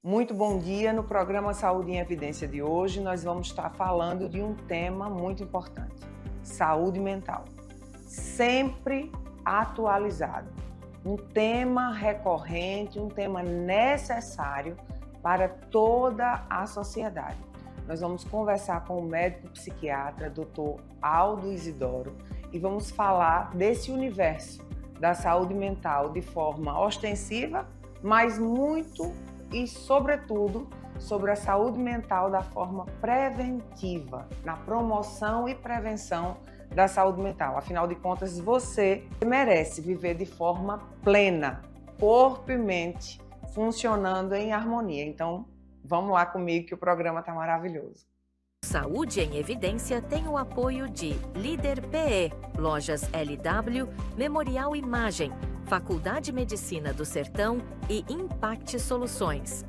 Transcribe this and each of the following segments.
Muito bom dia. No programa Saúde em Evidência de hoje, nós vamos estar falando de um tema muito importante: saúde mental. Sempre atualizado. Um tema recorrente, um tema necessário para toda a sociedade. Nós vamos conversar com o médico psiquiatra, Dr. Aldo Isidoro, e vamos falar desse universo da saúde mental de forma ostensiva, mas muito e, sobretudo, sobre a saúde mental da forma preventiva, na promoção e prevenção da saúde mental. Afinal de contas, você merece viver de forma plena, corpo e mente funcionando em harmonia. Então, vamos lá comigo que o programa está maravilhoso. Saúde em Evidência tem o apoio de Líder PE, Lojas LW, Memorial Imagem, Faculdade Medicina do Sertão e Impact Soluções.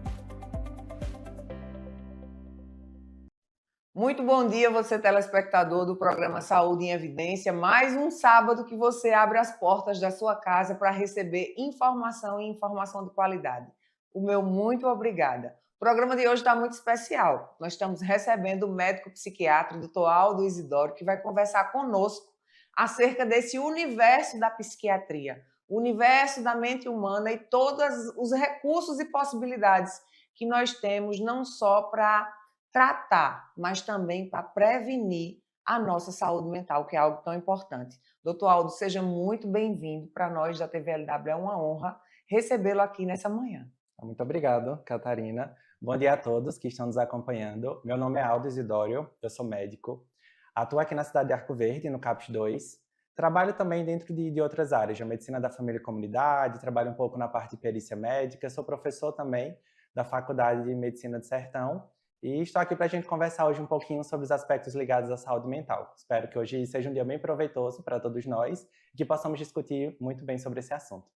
Muito bom dia, você telespectador do programa Saúde em Evidência. Mais um sábado que você abre as portas da sua casa para receber informação e informação de qualidade. O meu muito obrigada. O programa de hoje está muito especial. Nós estamos recebendo o médico psiquiatra, Dr. Aldo Isidoro, que vai conversar conosco acerca desse universo da psiquiatria, o universo da mente humana e todos os recursos e possibilidades que nós temos, não só para tratar, mas também para prevenir a nossa saúde mental, que é algo tão importante. Doutor Aldo, seja muito bem-vindo. Para nós da TVLW é uma honra recebê-lo aqui nessa manhã. Muito obrigado, Catarina. Bom dia a todos que estão nos acompanhando. Meu nome é Aldo Isidório, eu sou médico. Atuo aqui na cidade de Arco Verde, no CAPS 2. Trabalho também dentro de outras áreas, de medicina da família e comunidade, trabalho um pouco na parte de perícia médica, sou professor também da Faculdade de Medicina do Sertão e estou aqui para a gente conversar hoje um pouquinho sobre os aspectos ligados à saúde mental. Espero que hoje seja um dia bem proveitoso para todos nós e que possamos discutir muito bem sobre esse assunto.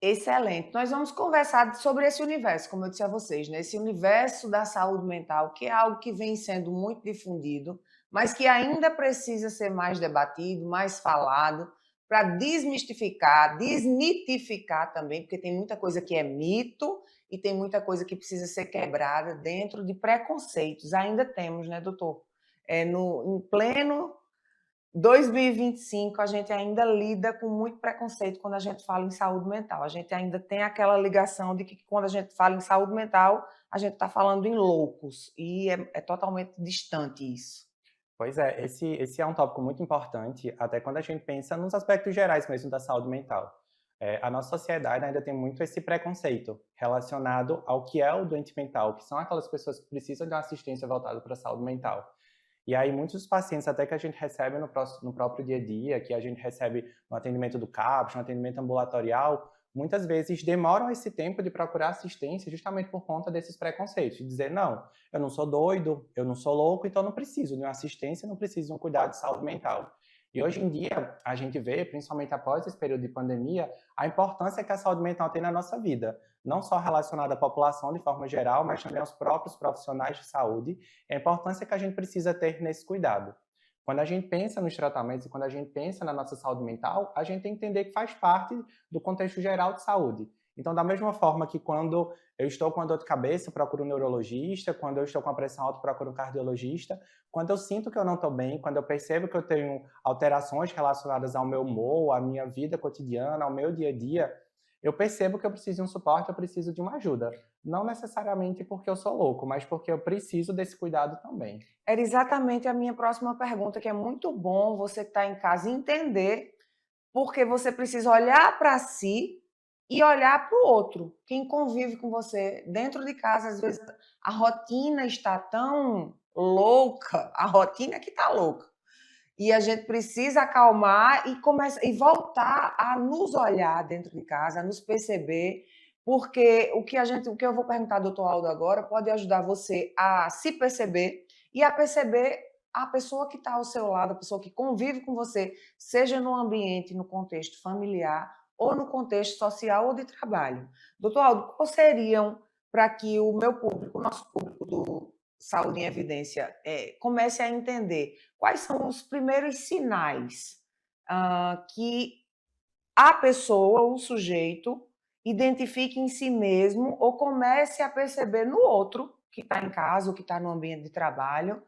Excelente. Nós vamos conversar sobre esse universo, como eu disse a vocês, né? Esse universo da saúde mental, que é algo que vem sendo muito difundido, mas que ainda precisa ser mais debatido, mais falado, para desmistificar, desmitificar também, porque tem muita coisa que é mito e tem muita coisa que precisa ser quebrada dentro de preconceitos. Ainda temos, né, doutor? Em pleno 2025, a gente ainda lida com muito preconceito quando a gente fala em saúde mental. A gente ainda tem aquela ligação de que quando a gente fala em saúde mental, a gente está falando em loucos. E é totalmente distante isso. Pois é, esse é um tópico muito importante, até quando a gente pensa nos aspectos gerais mesmo da saúde mental. A nossa sociedade ainda tem muito esse preconceito relacionado ao que é o doente mental, que são aquelas pessoas que precisam de uma assistência voltada para a saúde mental. E aí muitos pacientes até que a gente recebe no próprio dia a dia, que a gente recebe no atendimento do CAPS, no atendimento ambulatorial, muitas vezes demoram esse tempo de procurar assistência justamente por conta desses preconceitos, de dizer, não, eu não sou doido, eu não sou louco, então não preciso de uma assistência, não preciso de um cuidado de saúde mental. E hoje em dia, a gente vê, principalmente após esse período de pandemia, a importância que a saúde mental tem na nossa vida, não só relacionada à população de forma geral, mas também aos próprios profissionais de saúde, e a importância que a gente precisa ter nesse cuidado. Quando a gente pensa nos tratamentos e quando a gente pensa na nossa saúde mental, a gente tem que entender que faz parte do contexto geral de saúde. Então, da mesma forma que quando eu estou com a dor de cabeça, procuro um neurologista, quando eu estou com a pressão alta, procuro um cardiologista, quando eu sinto que eu não estou bem, quando eu percebo que eu tenho alterações relacionadas ao meu humor, à minha vida cotidiana, ao meu dia a dia, eu percebo que eu preciso de um suporte, eu preciso de uma ajuda. Não necessariamente porque eu sou louco, mas porque eu preciso desse cuidado também. Era exatamente a minha próxima pergunta, que é muito bom você que está em casa entender, porque você precisa olhar para si e olhar para o outro, quem convive com você dentro de casa. Às vezes a rotina está tão louca, a rotina que está louca. E a gente precisa acalmar e começar e voltar a nos olhar dentro de casa, a nos perceber, porque o que eu vou perguntar, doutor Aldo, agora, pode ajudar você a se perceber e a perceber a pessoa que está ao seu lado, a pessoa que convive com você, seja no ambiente, no contexto familiar ou no contexto social ou de trabalho. Doutor Aldo, quais seriam, para que o meu público, o nosso público do Saúde em Evidência, comece a entender quais são os primeiros sinais que a pessoa, o sujeito, identifique em si mesmo ou comece a perceber no outro, que está em casa ou que está no ambiente de trabalho,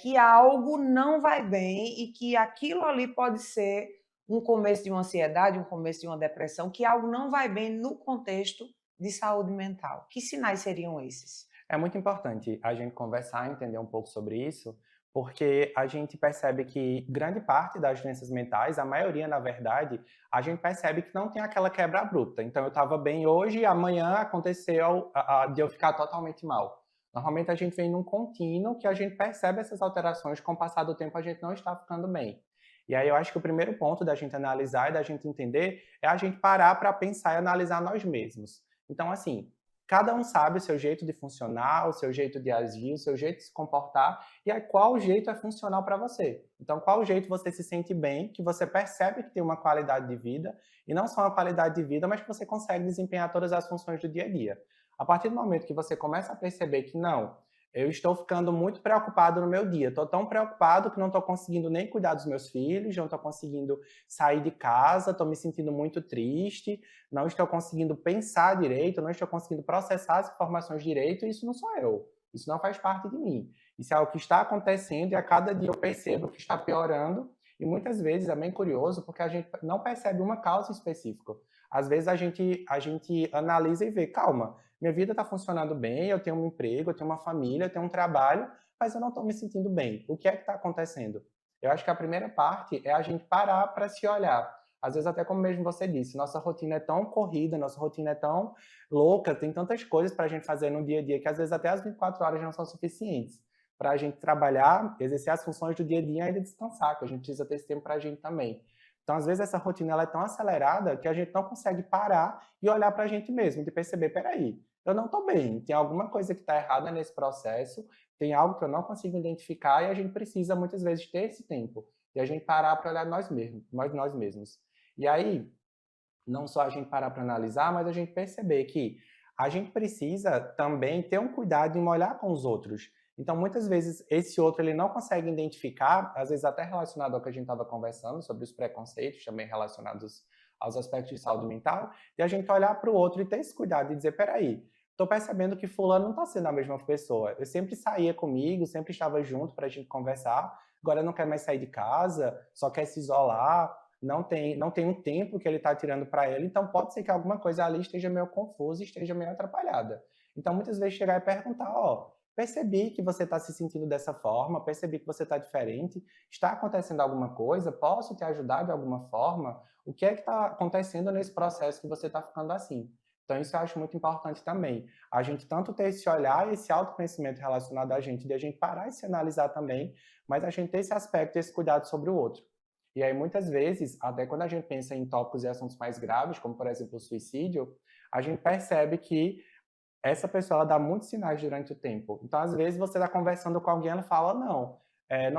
que algo não vai bem e que aquilo ali pode ser um começo de uma ansiedade, um começo de uma depressão, que algo não vai bem no contexto de saúde mental. Que sinais seriam esses? É muito importante a gente conversar, entender um pouco sobre isso, porque a gente percebe que grande parte das doenças mentais, a maioria, na verdade, a gente percebe que não tem aquela quebra abrupta. Então, eu estava bem hoje e amanhã aconteceu de eu ficar totalmente mal. Normalmente, a gente vem num contínuo que a gente percebe essas alterações, com o passar do tempo, a gente não está ficando bem. E aí, eu acho que o primeiro ponto da gente analisar e da gente entender é a gente parar para pensar e analisar nós mesmos. Então, assim, cada um sabe o seu jeito de funcionar, o seu jeito de agir, o seu jeito de se comportar e aí qual jeito é funcional para você. Então, qual jeito você se sente bem, que você percebe que tem uma qualidade de vida, e não só uma qualidade de vida, mas que você consegue desempenhar todas as funções do dia a dia. A partir do momento que você começa a perceber que não, eu estou ficando muito preocupado no meu dia, estou tão preocupado que não estou conseguindo nem cuidar dos meus filhos, não estou conseguindo sair de casa, estou me sentindo muito triste, não estou conseguindo pensar direito, não estou conseguindo processar as informações direito, isso não sou eu. Isso não faz parte de mim. Isso é algo que está acontecendo e a cada dia eu percebo que está piorando e muitas vezes é bem curioso porque a gente não percebe uma causa específica. Às vezes a gente analisa e vê, calma, minha vida está funcionando bem, eu tenho um emprego, eu tenho uma família, eu tenho um trabalho, mas eu não estou me sentindo bem. O que é que está acontecendo? Eu acho que a primeira parte é a gente parar para se olhar. Às vezes, até como mesmo você disse, nossa rotina é tão corrida, nossa rotina é tão louca, tem tantas coisas para a gente fazer no dia a dia que às vezes até as 24 horas não são suficientes para a gente trabalhar, exercer as funções do dia a dia e ainda descansar, que a gente precisa ter esse tempo para a gente também. Então, às vezes, essa rotina ela é tão acelerada que a gente não consegue parar e olhar para a gente mesmo, de perceber, peraí, eu não estou bem, tem alguma coisa que está errada nesse processo, tem algo que eu não consigo identificar e a gente precisa, muitas vezes, ter esse tempo e a gente parar para olhar nós mesmos. E aí, não só a gente parar para analisar, mas a gente perceber que a gente precisa também ter um cuidado em olhar com os outros. Então, muitas vezes, esse outro ele não consegue identificar, às vezes até relacionado ao que a gente estava conversando, sobre os preconceitos, também relacionados aos aspectos de saúde mental, e a gente olhar para o outro e ter esse cuidado e dizer, peraí, estou percebendo que fulano não está sendo a mesma pessoa. Eu sempre saía comigo, sempre estava junto para a gente conversar, agora não quer mais sair de casa, só quer se isolar, não tem um tempo que ele está tirando para ele, então pode ser que alguma coisa ali esteja meio confusa e esteja meio atrapalhada. Então, muitas vezes, chegar e perguntar, percebi que você está se sentindo dessa forma, percebi que você está diferente, está acontecendo alguma coisa, posso te ajudar de alguma forma? O que é que está acontecendo nesse processo que você está ficando assim? Então, isso eu acho muito importante também. A gente tanto ter esse olhar e esse autoconhecimento relacionado a gente, de a gente parar e se analisar também, mas a gente ter esse aspecto, esse cuidado sobre o outro. E aí, muitas vezes, até quando a gente pensa em tópicos e assuntos mais graves, como, por exemplo, o suicídio, a gente percebe que essa pessoa ela dá muitos sinais durante o tempo. Então, às vezes, você está conversando com alguém e ela fala, não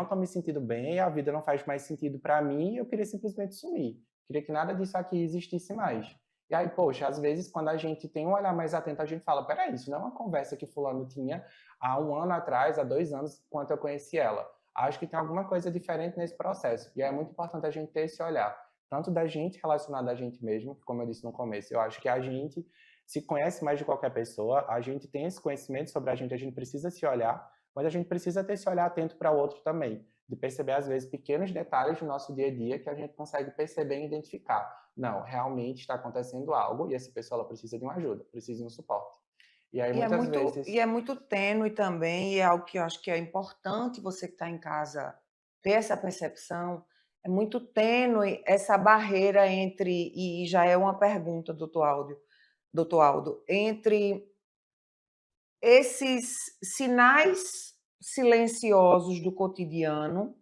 estou me sentindo bem, a vida não faz mais sentido para mim, eu queria simplesmente sumir. Queria que nada disso aqui existisse mais. E aí, poxa, às vezes, quando a gente tem um olhar mais atento, a gente fala, peraí, isso não é uma conversa que fulano tinha há 1 ano atrás, há 2 anos, quando eu conheci ela. Acho que tem alguma coisa diferente nesse processo. E é muito importante a gente ter esse olhar, tanto da gente relacionado a gente mesmo, como eu disse no começo, eu acho que a gente se conhece mais de qualquer pessoa, a gente tem esse conhecimento sobre a gente precisa se olhar, mas a gente precisa ter esse olhar atento para o outro também, de perceber, às vezes, pequenos detalhes do nosso dia a dia que a gente consegue perceber e identificar. Não, realmente está acontecendo algo e essa pessoa ela precisa de uma ajuda, precisa de um suporte. E aí, muitas vezes... E é muito tênue também, e é algo que eu acho que é importante você que está em casa ter essa percepção, é muito tênue essa barreira entre, e já é uma pergunta, doutor Aldo, entre esses sinais silenciosos do cotidiano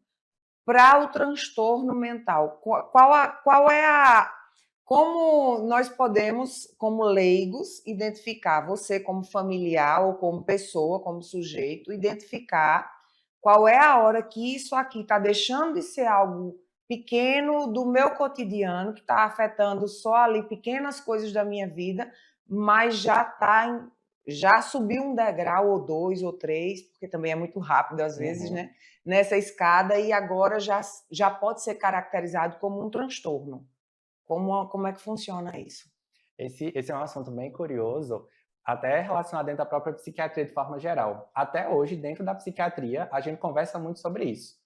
para o transtorno mental. Como nós podemos, como leigos, identificar, você como familiar ou como pessoa, como sujeito, identificar qual é a hora que isso aqui está deixando de ser algo pequeno do meu cotidiano, que está afetando só ali pequenas coisas da minha vida, mas já subiu um degrau ou 2 ou 3, porque também é muito rápido às vezes, né? Nessa escada, e agora já pode ser caracterizado como um transtorno. Como é que funciona isso? Esse é um assunto bem curioso, até relacionado dentro da própria psiquiatria de forma geral. Até hoje, dentro da psiquiatria, a gente conversa muito sobre isso.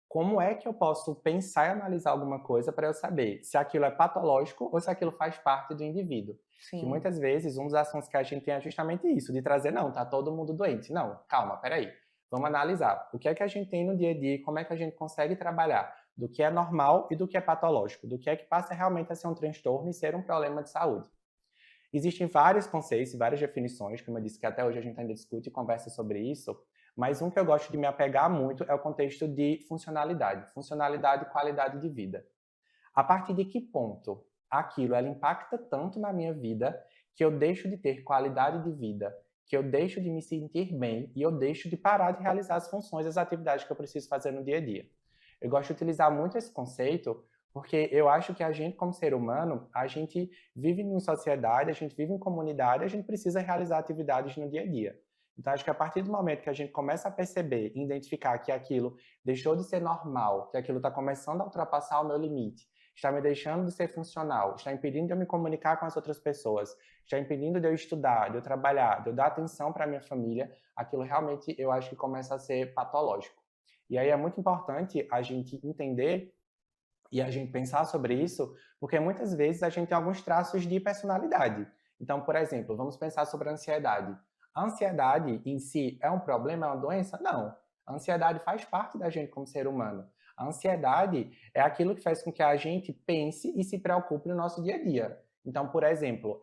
Como é que eu posso pensar e analisar alguma coisa para eu saber se aquilo é patológico ou se aquilo faz parte do indivíduo? Que Sim, muitas vezes um dos assuntos que a gente tem é justamente isso, de trazer, não, tá todo mundo doente. Não, calma, peraí. Vamos analisar o que é que a gente tem no dia a dia e como é que a gente consegue trabalhar do que é normal e do que é patológico, do que é que passa realmente a ser um transtorno e ser um problema de saúde. Existem vários conceitos e várias definições, como eu disse, que até hoje a gente ainda discute e conversa sobre isso, mas um que eu gosto de me apegar muito é o contexto de funcionalidade e qualidade de vida. A partir de que ponto aquilo ela impacta tanto na minha vida que eu deixo de ter qualidade de vida, que eu deixo de me sentir bem e eu deixo de parar de realizar as funções, as atividades que eu preciso fazer no dia a dia. Eu gosto de utilizar muito esse conceito porque eu acho que a gente, como ser humano, a gente vive em sociedade, a gente vive em comunidade, a gente precisa realizar atividades no dia a dia. Então, acho que a partir do momento que a gente começa a perceber e identificar que aquilo deixou de ser normal, que aquilo está começando a ultrapassar o meu limite, está me deixando de ser funcional, está impedindo de eu me comunicar com as outras pessoas, está impedindo de eu estudar, de eu trabalhar, de eu dar atenção para a minha família, aquilo realmente eu acho que começa a ser patológico. E aí é muito importante a gente entender e a gente pensar sobre isso, porque muitas vezes a gente tem alguns traços de personalidade. Então, por exemplo, vamos pensar sobre a ansiedade. A ansiedade em si é um problema, é uma doença? Não. A ansiedade faz parte da gente como ser humano. A ansiedade é aquilo que faz com que a gente pense e se preocupe no nosso dia a dia. Então, por exemplo,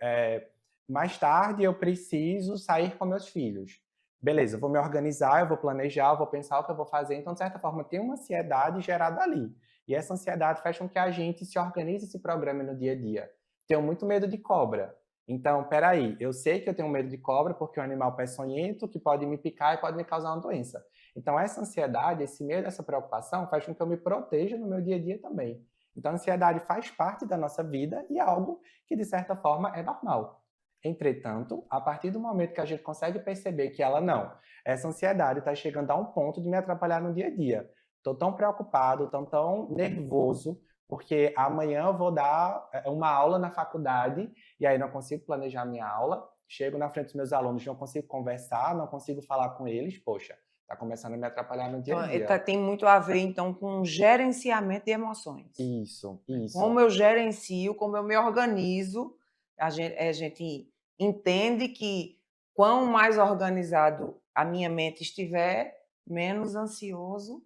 mais tarde eu preciso sair com meus filhos. Beleza, eu vou me organizar, eu vou planejar, eu vou pensar o que eu vou fazer. Então, de certa forma, tem uma ansiedade gerada ali. E essa ansiedade faz com que a gente se organize e se programe no dia a dia. Tenho muito medo de cobra. Então, peraí, eu sei que eu tenho medo de cobra porque é um animal peçonhento que pode me picar e pode me causar uma doença. Então, essa ansiedade, esse medo, essa preocupação faz com que eu me proteja no meu dia a dia também. Então, a ansiedade faz parte da nossa vida e é algo que, de certa forma, é normal. Entretanto, a partir do momento que a gente consegue perceber que ela não, essa ansiedade está chegando a um ponto de me atrapalhar no dia a dia. Estou tão preocupado, tão nervoso, porque amanhã eu vou dar uma aula na faculdade e aí não consigo planejar minha aula. Chego na frente dos meus alunos, não consigo conversar, não consigo falar com eles. Poxa, está começando a me atrapalhar no dia a então dia. tem muito a ver então com gerenciamento de emoções. Isso, isso. Como eu gerencio, como eu me organizo, a gente entende que quanto mais organizado a minha mente estiver, menos ansioso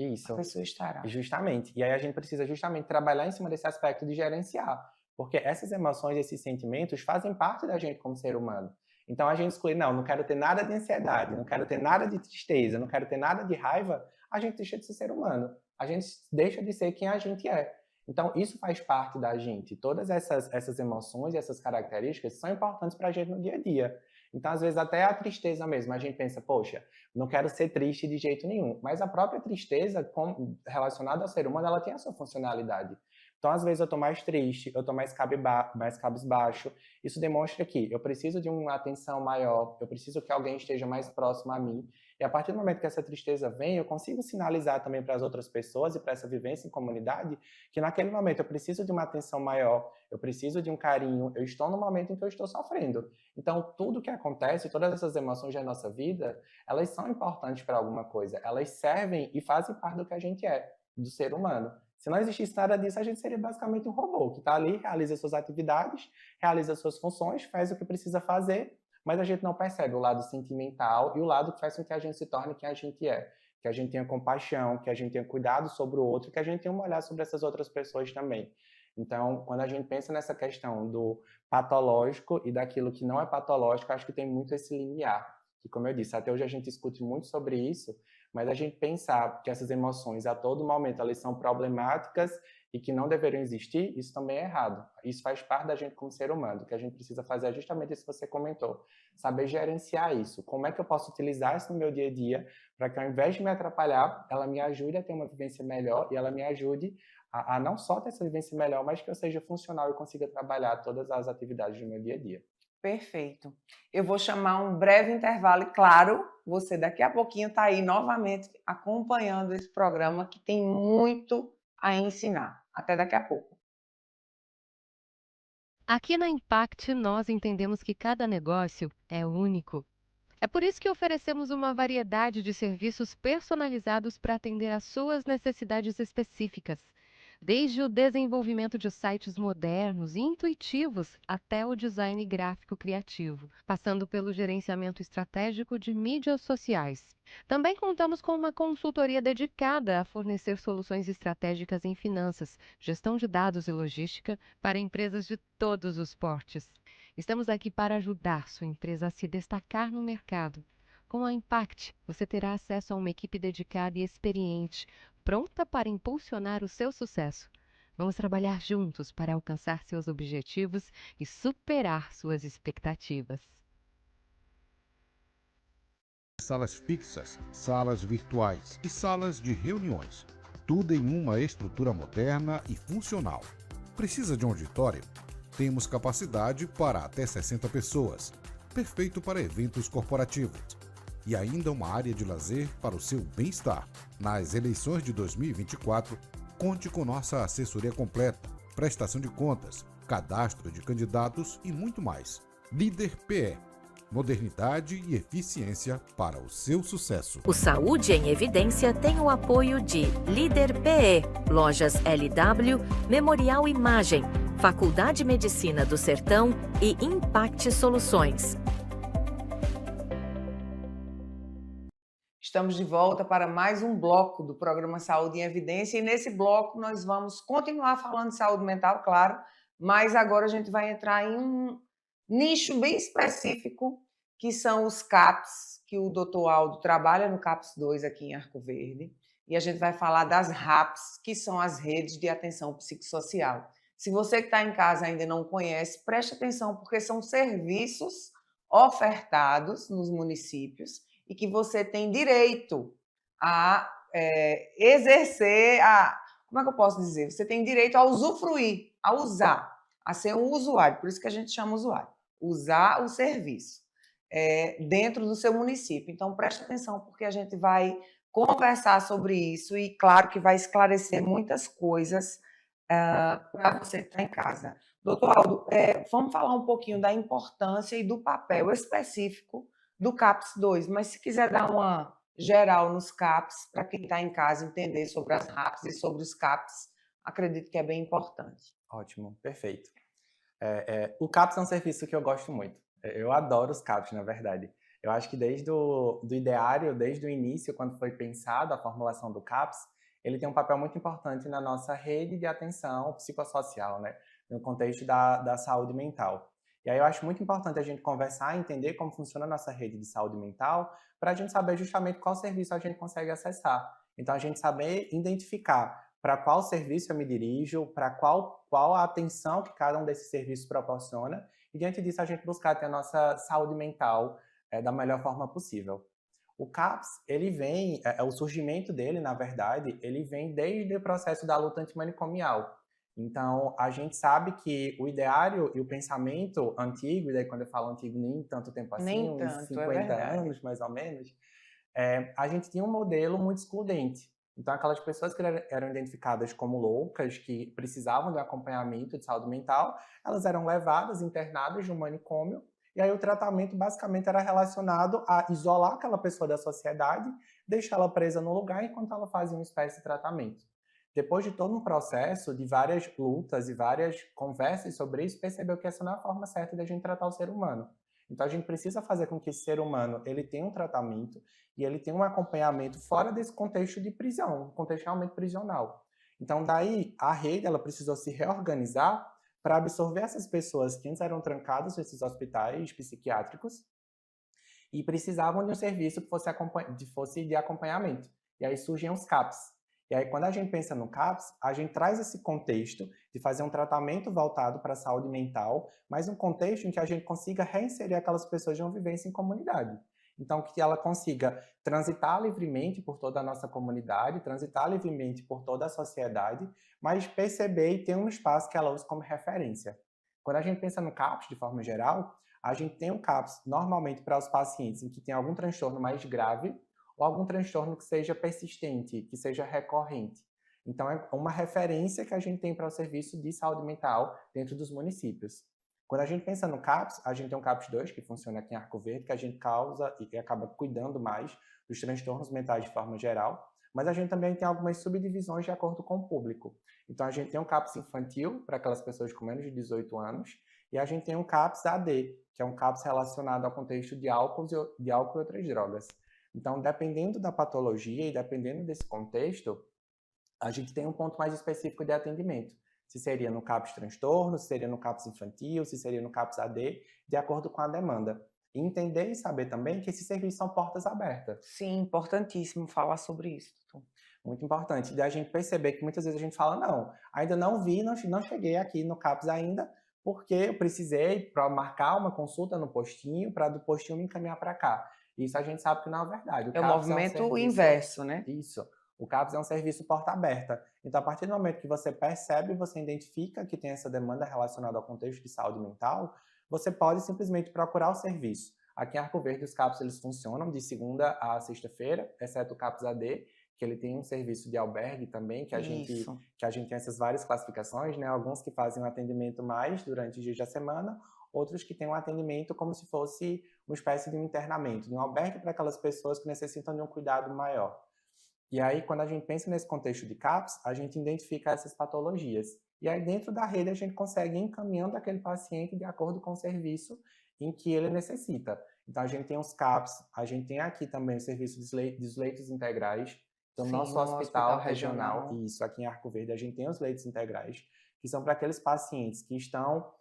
a Isso. pessoa estará. Justamente. E aí a gente precisa justamente trabalhar em cima desse aspecto de gerenciar, porque essas emoções, esses sentimentos fazem parte da gente como ser humano. Então a gente escolhe, não quero ter nada de ansiedade, não quero ter nada de tristeza, não quero ter nada de raiva, a gente deixa de ser ser humano. A gente deixa de ser quem a gente é. Então isso faz parte da gente. Todas essas emoções e essas características são importantes para a gente no dia a dia. Então, às vezes, até a tristeza mesmo, a gente pensa, poxa, não quero ser triste de jeito nenhum. Mas a própria tristeza, relacionada ao ser humano, ela tem a sua funcionalidade. Então, às vezes, eu estou mais triste, eu estou mais cabisbaixo. Isso demonstra que eu preciso de uma atenção maior, eu preciso que alguém esteja mais próximo a mim. E a partir do momento que essa tristeza vem, eu consigo sinalizar também para as outras pessoas e para essa vivência em comunidade que naquele momento eu preciso de uma atenção maior, eu preciso de um carinho, eu estou no momento em que eu estou sofrendo. Então, tudo que acontece, todas essas emoções da nossa vida, elas são importantes para alguma coisa. Elas servem e fazem parte do que a gente é, do ser humano. Se não existisse nada disso, a gente seria basicamente um robô que está ali, realiza suas atividades, realiza suas funções, faz o que precisa fazer, mas a gente não percebe o lado sentimental e o lado que faz com que a gente se torne quem a gente é. Que a gente tenha compaixão, que a gente tenha cuidado sobre o outro, que a gente tenha um olhar sobre essas outras pessoas também. Então, quando a gente pensa nessa questão do patológico e daquilo que não é patológico, acho que tem muito esse limiar. E como eu disse, até hoje a gente discute muito sobre isso, mas a gente pensar que essas emoções a todo momento elas são problemáticas e que não deveriam existir, isso também é errado. Isso faz parte da gente como ser humano. O que a gente precisa fazer é justamente isso que você comentou. Saber gerenciar isso. Como é que eu posso utilizar isso no meu dia a dia para que ao invés de me atrapalhar, ela me ajude a ter uma vivência melhor e ela me ajude a não só ter essa vivência melhor, mas que eu seja funcional e consiga trabalhar todas as atividades do meu dia a dia. Perfeito. Eu vou chamar um breve intervalo e, claro, você daqui a pouquinho está aí novamente acompanhando esse programa que tem muito a ensinar. Até daqui a pouco. Aqui na Impact, nós entendemos que cada negócio é único. É por isso que oferecemos uma variedade de serviços personalizados para atender às suas necessidades específicas. Desde o desenvolvimento de sites modernos e intuitivos até o design gráfico criativo, passando pelo gerenciamento estratégico de mídias sociais. Também contamos com uma consultoria dedicada a fornecer soluções estratégicas em finanças, gestão de dados e logística para empresas de todos os portes. Estamos aqui para ajudar sua empresa a se destacar no mercado. Com a Impact, você terá acesso a uma equipe dedicada e experiente, pronta para impulsionar o seu sucesso. Vamos trabalhar juntos para alcançar seus objetivos e superar suas expectativas. Salas fixas, salas virtuais e salas de reuniões. Tudo em uma estrutura moderna e funcional. Precisa de um auditório? Temos capacidade para até 60 pessoas. Perfeito para eventos corporativos. E ainda uma área de lazer para o seu bem-estar. Nas eleições de 2024, conte com nossa assessoria completa, prestação de contas, cadastro de candidatos e muito mais. Líder PE. Modernidade e eficiência para o seu sucesso. O Saúde em Evidência tem o apoio de Líder PE, Lojas LW, Memorial Imagem, Faculdade de Medicina do Sertão e Impact Soluções. Estamos de volta para mais um bloco do programa Saúde em Evidência e nesse bloco nós vamos continuar falando de saúde mental, claro, mas agora a gente vai entrar em um nicho bem específico, que são os CAPs, que o Dr. Aldo trabalha no CAPS 2 aqui em Arco Verde, e a gente vai falar das RAPs, que são as redes de atenção psicossocial. Se você que está em casa ainda não conhece, preste atenção, porque são serviços ofertados nos municípios e que você tem direito a exercer, como é que eu posso dizer? Você tem direito a usufruir, a usar, a ser um usuário, por isso que a gente chama usuário, usar o serviço dentro do seu município. Então, preste atenção, porque a gente vai conversar sobre isso e, claro, que vai esclarecer muitas coisas para você que está em casa. Doutor Aldo, vamos falar um pouquinho da importância e do papel específico do CAPS 2, mas se quiser dar uma geral nos CAPS, para quem está em casa entender sobre as RAPs e sobre os CAPS, acredito que é bem importante. Ótimo, perfeito. O CAPS é um serviço que eu gosto muito. Eu adoro os CAPS, na verdade. Eu acho que desde o ideário, desde o início, quando foi pensado a formulação do CAPS, ele tem um papel muito importante na nossa rede de atenção psicossocial, né? No contexto da saúde mental. E aí eu acho muito importante a gente conversar e entender como funciona a nossa rede de saúde mental para a gente saber justamente qual serviço a gente consegue acessar. Então, a gente saber identificar para qual serviço eu me dirijo, para qual a atenção que cada um desses serviços proporciona, e diante disso a gente buscar ter a nossa saúde mental da melhor forma possível. O CAPS, ele vem, o surgimento dele, na verdade, ele vem desde o processo da luta antimanicomial. Então, a gente sabe que o ideário e o pensamento antigo, e daí quando eu falo antigo, nem tanto tempo assim, Nem uns tanto, 50 anos, mais ou menos, a gente tinha um modelo muito excludente. Então, aquelas pessoas que eram identificadas como loucas, que precisavam de acompanhamento de saúde mental, elas eram levadas, internadas de um manicômio, e aí o tratamento basicamente era relacionado a isolar aquela pessoa da sociedade, deixá-la presa no lugar enquanto ela fazia uma espécie de tratamento. Depois de todo um processo, de várias lutas e várias conversas sobre isso, percebeu que essa não é a forma certa de a gente tratar o ser humano. Então, a gente precisa fazer com que esse ser humano ele tenha um tratamento e ele tenha um acompanhamento fora desse contexto de prisão, um contexto realmente prisional. Então, daí, a rede ela precisou se reorganizar para absorver essas pessoas que antes eram trancadas nesses hospitais psiquiátricos e precisavam de um serviço que fosse de acompanhamento. E aí surgem os CAPs. E aí, quando a gente pensa no CAPS, a gente traz esse contexto de fazer um tratamento voltado para a saúde mental, mas um contexto em que a gente consiga reinserir aquelas pessoas de uma vivência em comunidade. Então, que ela consiga transitar livremente por toda a nossa comunidade, transitar livremente por toda a sociedade, mas perceber e ter um espaço que ela use como referência. Quando a gente pensa no CAPS, de forma geral, a gente tem um CAPS normalmente para os pacientes em que tem algum transtorno mais grave, ou algum transtorno que seja persistente, que seja recorrente. Então, é uma referência que a gente tem para o serviço de saúde mental dentro dos municípios. Quando a gente pensa no CAPS, a gente tem um CAPS 2, que funciona aqui em Arco Verde, que a gente causa e acaba cuidando mais dos transtornos mentais de forma geral, mas a gente também tem algumas subdivisões de acordo com o público. Então, a gente tem um CAPS infantil, para aquelas pessoas com menos de 18 anos, e a gente tem um CAPS AD, que é um CAPS relacionado ao contexto de álcool e outras drogas. Então, dependendo da patologia e dependendo desse contexto, a gente tem um ponto mais específico de atendimento. Se seria no CAPS transtorno, se seria no CAPS infantil, se seria no CAPS AD, de acordo com a demanda. E entender e saber também que esses serviços são portas abertas. Sim, importantíssimo falar sobre isso. Muito importante. E a gente perceber que muitas vezes a gente fala, não, ainda não vi, não cheguei aqui no CAPS ainda, porque eu precisei para marcar uma consulta no postinho, para do postinho me encaminhar para cá. Isso a gente sabe que não é verdade. É o movimento inverso, né? Isso. O CAPS é um serviço porta aberta. Então, a partir do momento que você percebe, você identifica que tem essa demanda relacionada ao contexto de saúde mental, você pode simplesmente procurar o serviço. Aqui em Arco Verde, os CAPS eles funcionam de segunda a sexta-feira, exceto o CAPS AD, que ele tem um serviço de albergue também, que a gente tem essas várias classificações, né? Alguns que fazem um atendimento mais durante os dias da semana, outros que têm um atendimento como se fosse uma espécie de um internamento, de um albergue para aquelas pessoas que necessitam de um cuidado maior. E aí, quando a gente pensa nesse contexto de CAPS, a gente identifica essas patologias. E aí, dentro da rede, a gente consegue ir encaminhando aquele paciente de acordo com o serviço em que ele necessita. Então, a gente tem os CAPS, a gente tem aqui também o serviço dos leitos integrais. Então, Sim, nosso no hospital regional, isso, aqui em Arco Verde, a gente tem os leitos integrais, que são para aqueles pacientes que estão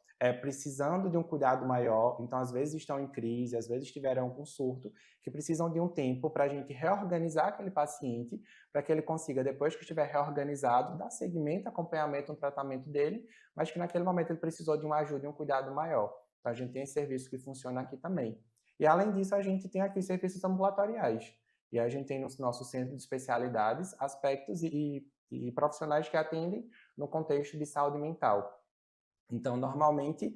precisando de um cuidado maior, então às vezes estão em crise, às vezes tiveram algum surto, que precisam de um tempo para a gente reorganizar aquele paciente, para que ele consiga, depois que estiver reorganizado, dar seguimento, acompanhamento no tratamento dele, mas que naquele momento ele precisou de uma ajuda e um cuidado maior. Então a gente tem esse serviço que funciona aqui também. E além disso, a gente tem aqui serviços ambulatoriais. E a gente tem no nosso centro de especialidades aspectos e profissionais que atendem no contexto de saúde mental. Então, normalmente,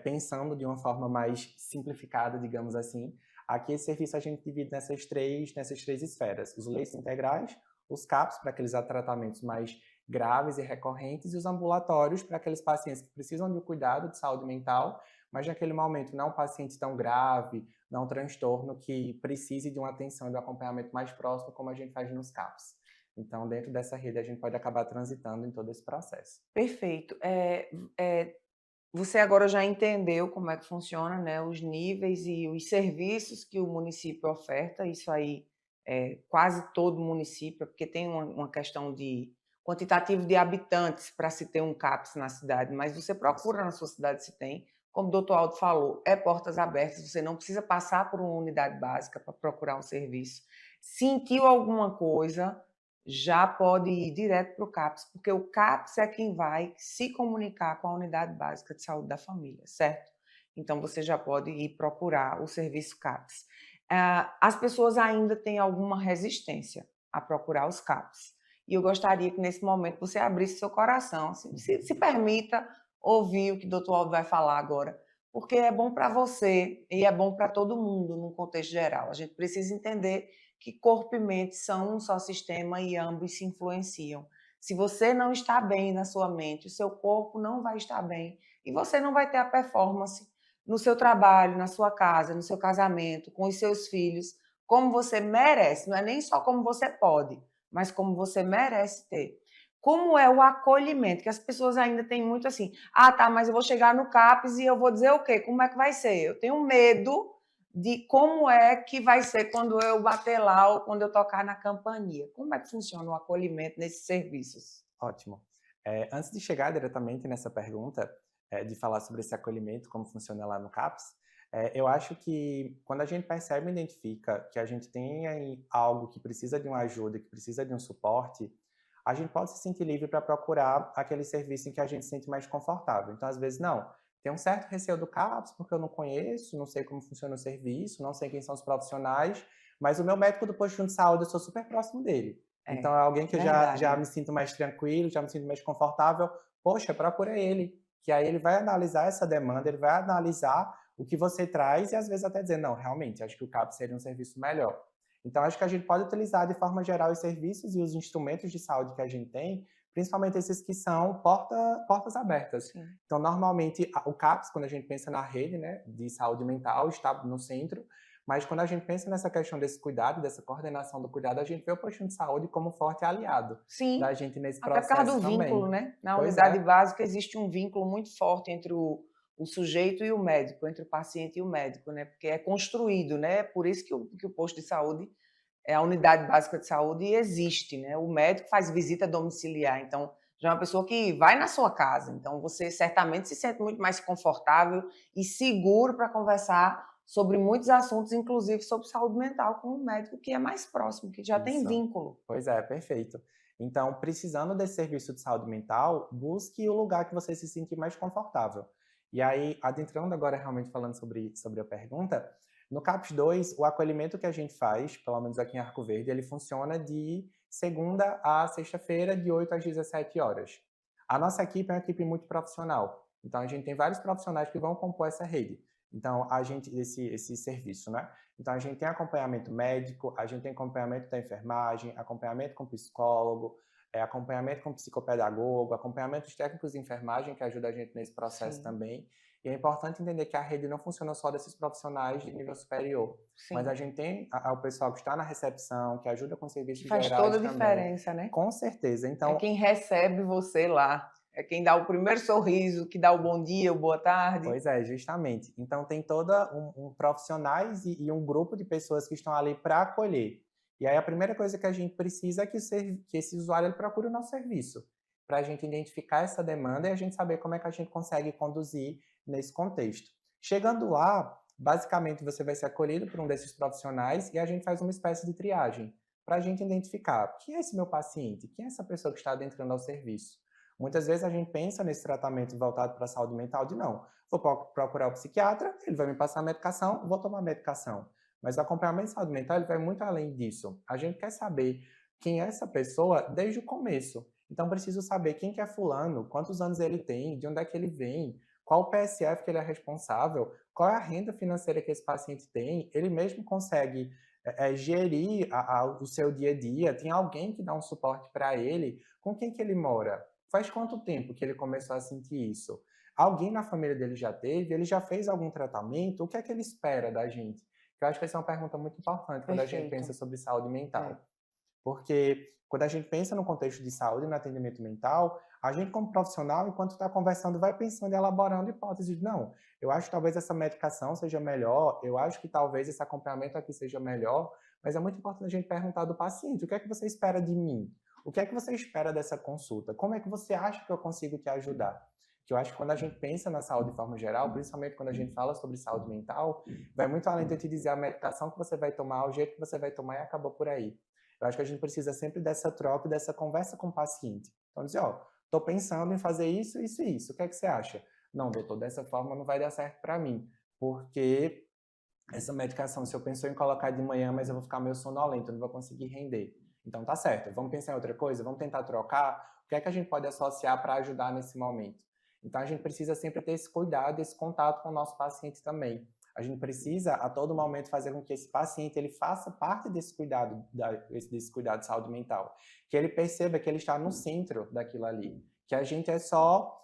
pensando de uma forma mais simplificada, digamos assim, aqui esse serviço a gente divide nessas três esferas. Os leitos integrais, os CAPS, para aqueles tratamentos mais graves e recorrentes, e os ambulatórios, para aqueles pacientes que precisam de um cuidado de saúde mental, mas naquele momento não é um paciente tão grave, não é um transtorno que precise de uma atenção e de um acompanhamento mais próximo, como a gente faz nos CAPS. Então, dentro dessa rede, a gente pode acabar transitando em todo esse processo. Perfeito. Você agora já entendeu como é que funciona, né, os níveis e os serviços que o município oferta. Isso aí é quase todo município, porque tem uma questão de quantitativo de habitantes para se ter um CAPS na cidade, mas você procura na sua cidade se tem. Como o doutor Aldo falou, é portas abertas, você não precisa passar por uma unidade básica para procurar um serviço. Sentiu alguma coisa, já pode ir direto para o CAPS, porque o CAPS é quem vai se comunicar com a unidade básica de saúde da família, certo? Então, você já pode ir procurar o serviço CAPS. As pessoas ainda têm alguma resistência a procurar os CAPS. E eu gostaria que, nesse momento, você abrisse seu coração, assim, se permita ouvir o que o doutor Aldo vai falar agora, porque é bom para você e é bom para todo mundo, num contexto geral. A gente precisa entender que corpo e mente são um só sistema e ambos se influenciam. Se você não está bem na sua mente, o seu corpo não vai estar bem e você não vai ter a performance no seu trabalho, na sua casa, no seu casamento, com os seus filhos, como você merece. Não é nem só como você pode, mas como você merece ter. Como é o acolhimento, que as pessoas ainda têm muito assim, tá, mas eu vou chegar no CAPS e eu vou dizer o quê? Como é que vai ser? Eu tenho medo de como é que vai ser quando eu bater lá ou quando eu tocar na campainha. Como é que funciona o acolhimento nesses serviços? Ótimo. Antes de chegar diretamente nessa pergunta, de falar sobre esse acolhimento, como funciona lá no CAPS, eu acho que quando a gente percebe e identifica que a gente tem aí algo que precisa de uma ajuda, que precisa de um suporte, a gente pode se sentir livre para procurar aquele serviço em que a gente se sente mais confortável. Então, às vezes, não. Tem um certo receio do CAPS, porque eu não conheço, não sei como funciona o serviço, não sei quem são os profissionais, mas o meu médico do posto de saúde, eu sou super próximo dele. Então, é alguém que eu já me sinto mais tranquilo, já me sinto mais confortável. Poxa, procura ele, que aí ele vai analisar essa demanda, ele vai analisar o que você traz e, às vezes, até dizer, não, realmente, acho que o CAPS seria um serviço melhor. Então, acho que a gente pode utilizar, de forma geral, os serviços e os instrumentos de saúde que a gente tem principalmente esses que são portas abertas. Sim. Então, normalmente, o CAPS, quando a gente pensa na rede, né, de saúde mental, está no centro, mas quando a gente pensa nessa questão desse cuidado, dessa coordenação do cuidado, a gente vê o postinho de saúde como forte aliado Sim, da gente nesse até por causa processo do vínculo, também. né? Na Pois unidade é. básica existe um vínculo muito forte entre o sujeito e o médico, entre o paciente e o médico, né? Porque é construído, né? Por isso que o posto de saúde, a unidade básica de saúde existe, né? O médico faz visita domiciliar, então já é uma pessoa que vai na sua casa, então você certamente se sente muito mais confortável e seguro para conversar sobre muitos assuntos, inclusive sobre saúde mental, com um médico que é mais próximo, que já tem Isso. vínculo. Pois é, perfeito. Então, precisando desse serviço de saúde mental, busque o lugar que você se sentir mais confortável. E aí, adentrando agora realmente falando sobre a pergunta, no CAPS 2, o acolhimento que a gente faz, pelo menos aqui em Arco Verde, ele funciona de segunda a sexta-feira, de 8 às 17 horas. A nossa equipe é uma equipe muito profissional. Então, a gente tem vários profissionais que vão compor essa rede. Então, esse serviço, né? Então, a gente tem acompanhamento médico, a gente tem acompanhamento da enfermagem, acompanhamento com psicólogo, acompanhamento com psicopedagogo, acompanhamento dos técnicos de enfermagem, que ajuda a gente nesse processo Sim. também. E é importante entender que a rede não funciona só desses profissionais de nível superior, Sim. mas a gente tem o pessoal que está na recepção, que ajuda com serviços Que faz gerais toda a também. diferença, né? Com certeza. É Então, quem recebe você lá, é quem dá o primeiro sorriso, que dá o bom dia, o boa tarde. pois é, justamente. Então tem toda profissionais e um grupo de pessoas que estão ali para acolher. E aí a primeira coisa que a gente precisa é que esse usuário ele procure o nosso serviço, para a gente identificar essa demanda e a gente saber como é que a gente consegue conduzir nesse contexto. Chegando lá, basicamente você vai ser acolhido por um desses profissionais e a gente faz uma espécie de triagem para a gente identificar quem é esse meu paciente, quem é essa pessoa que está adentrando ao serviço. Muitas vezes a gente pensa nesse tratamento voltado para a saúde mental de não, vou procurar o psiquiatra, ele vai me passar a medicação, vou tomar a medicação. Mas o acompanhamento de saúde mental ele vai muito além disso. A gente quer saber quem é essa pessoa desde o começo. Então preciso saber quem que é fulano, quantos anos ele tem, de onde é que ele vem, qual o PSF que ele é responsável, qual é a renda financeira que esse paciente tem, ele mesmo consegue gerir o seu dia a dia, tem alguém que dá um suporte para ele, com quem que ele mora, faz quanto tempo que ele começou a sentir isso? Alguém na família dele já teve? Ele já fez algum tratamento? O que é que ele espera da gente? Eu acho que essa é uma pergunta muito importante quando a gente pensa sobre saúde mental. Porque quando a gente pensa no contexto de saúde e no atendimento mental, a gente como profissional, enquanto está conversando, vai pensando e elaborando hipóteses. Não, eu acho que talvez essa medicação seja melhor, eu acho que talvez esse acompanhamento aqui seja melhor, mas é muito importante a gente perguntar do paciente, o que é que você espera de mim? O que é que você espera dessa consulta? Como é que você acha que eu consigo te ajudar? Que eu acho que quando a gente pensa na saúde de forma geral, principalmente quando a gente fala sobre saúde mental, vai muito além de eu te dizer a medicação que você vai tomar, o jeito que você vai tomar e acabou por aí. Eu acho que a gente precisa sempre dessa troca, dessa conversa com o paciente. Então, dizer, estou pensando em fazer isso, isso e isso. O que é que você acha? Não, doutor, dessa forma não vai dar certo para mim, porque essa medicação, se eu pensou em colocar de manhã, mas eu vou ficar meio sonolento, eu não vou conseguir render. Então tá certo, vamos pensar em outra coisa, vamos tentar trocar, o que é que a gente pode associar para ajudar nesse momento? Então a gente precisa sempre ter esse cuidado, esse contato com o nosso paciente também. A gente precisa a todo momento fazer com que esse paciente ele faça parte desse cuidado de saúde mental, que ele perceba que ele está no centro daquilo ali, que a gente é só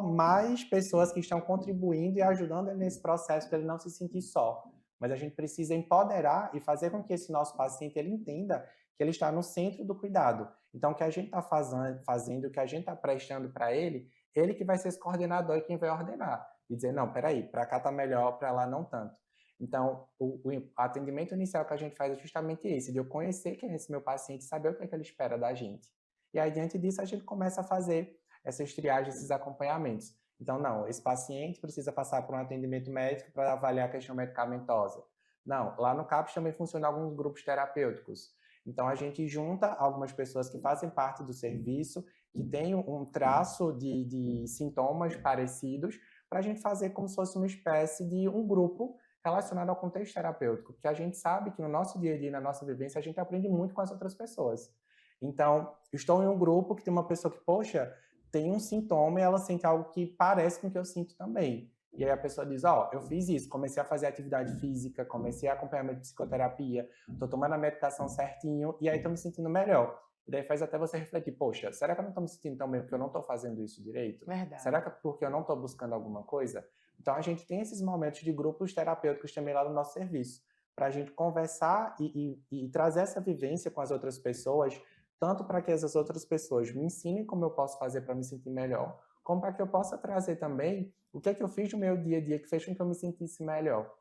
mais pessoas que estão contribuindo e ajudando ele nesse processo para ele não se sentir só. Mas a gente precisa empoderar e fazer com que esse nosso paciente ele entenda que ele está no centro do cuidado. Então, o que a gente está fazendo, o que a gente está prestando para ele que vai ser esse coordenador e quem vai ordenar. E dizer, não, peraí, para cá está melhor, para lá não tanto. Então, o atendimento inicial que a gente faz é justamente esse, de eu conhecer quem é esse meu paciente, saber o que é que ele espera da gente. E aí, diante disso, a gente começa a fazer essas triagens, esses acompanhamentos. Então, não, esse paciente precisa passar por um atendimento médico para avaliar a questão medicamentosa. Não, lá no CAPS também funcionam alguns grupos terapêuticos. Então, a gente junta algumas pessoas que fazem parte do serviço, que têm um traço de sintomas parecidos, para a gente fazer como se fosse uma espécie de um grupo relacionado ao contexto terapêutico, porque a gente sabe que no nosso dia a dia, na nossa vivência, a gente aprende muito com as outras pessoas. Então, estou em um grupo que tem uma pessoa que, poxa, tem um sintoma e ela sente algo que parece com o que eu sinto também. E aí a pessoa diz, eu fiz isso, comecei a fazer atividade física, comecei a acompanhamento de psicoterapia, estou tomando a medicação certinho e aí estou me sentindo melhor. E daí faz até você refletir, poxa, será que eu não estou me sentindo tão bem porque eu não estou fazendo isso direito? Verdade. Será que é porque eu não estou buscando alguma coisa? Então, a gente tem esses momentos de grupos terapêuticos também lá no nosso serviço, para a gente conversar e trazer essa vivência com as outras pessoas, tanto para que essas outras pessoas me ensinem como eu posso fazer para me sentir melhor, como para que eu possa trazer também o que é que eu fiz no meu dia a dia que fez com que eu me sentisse melhor.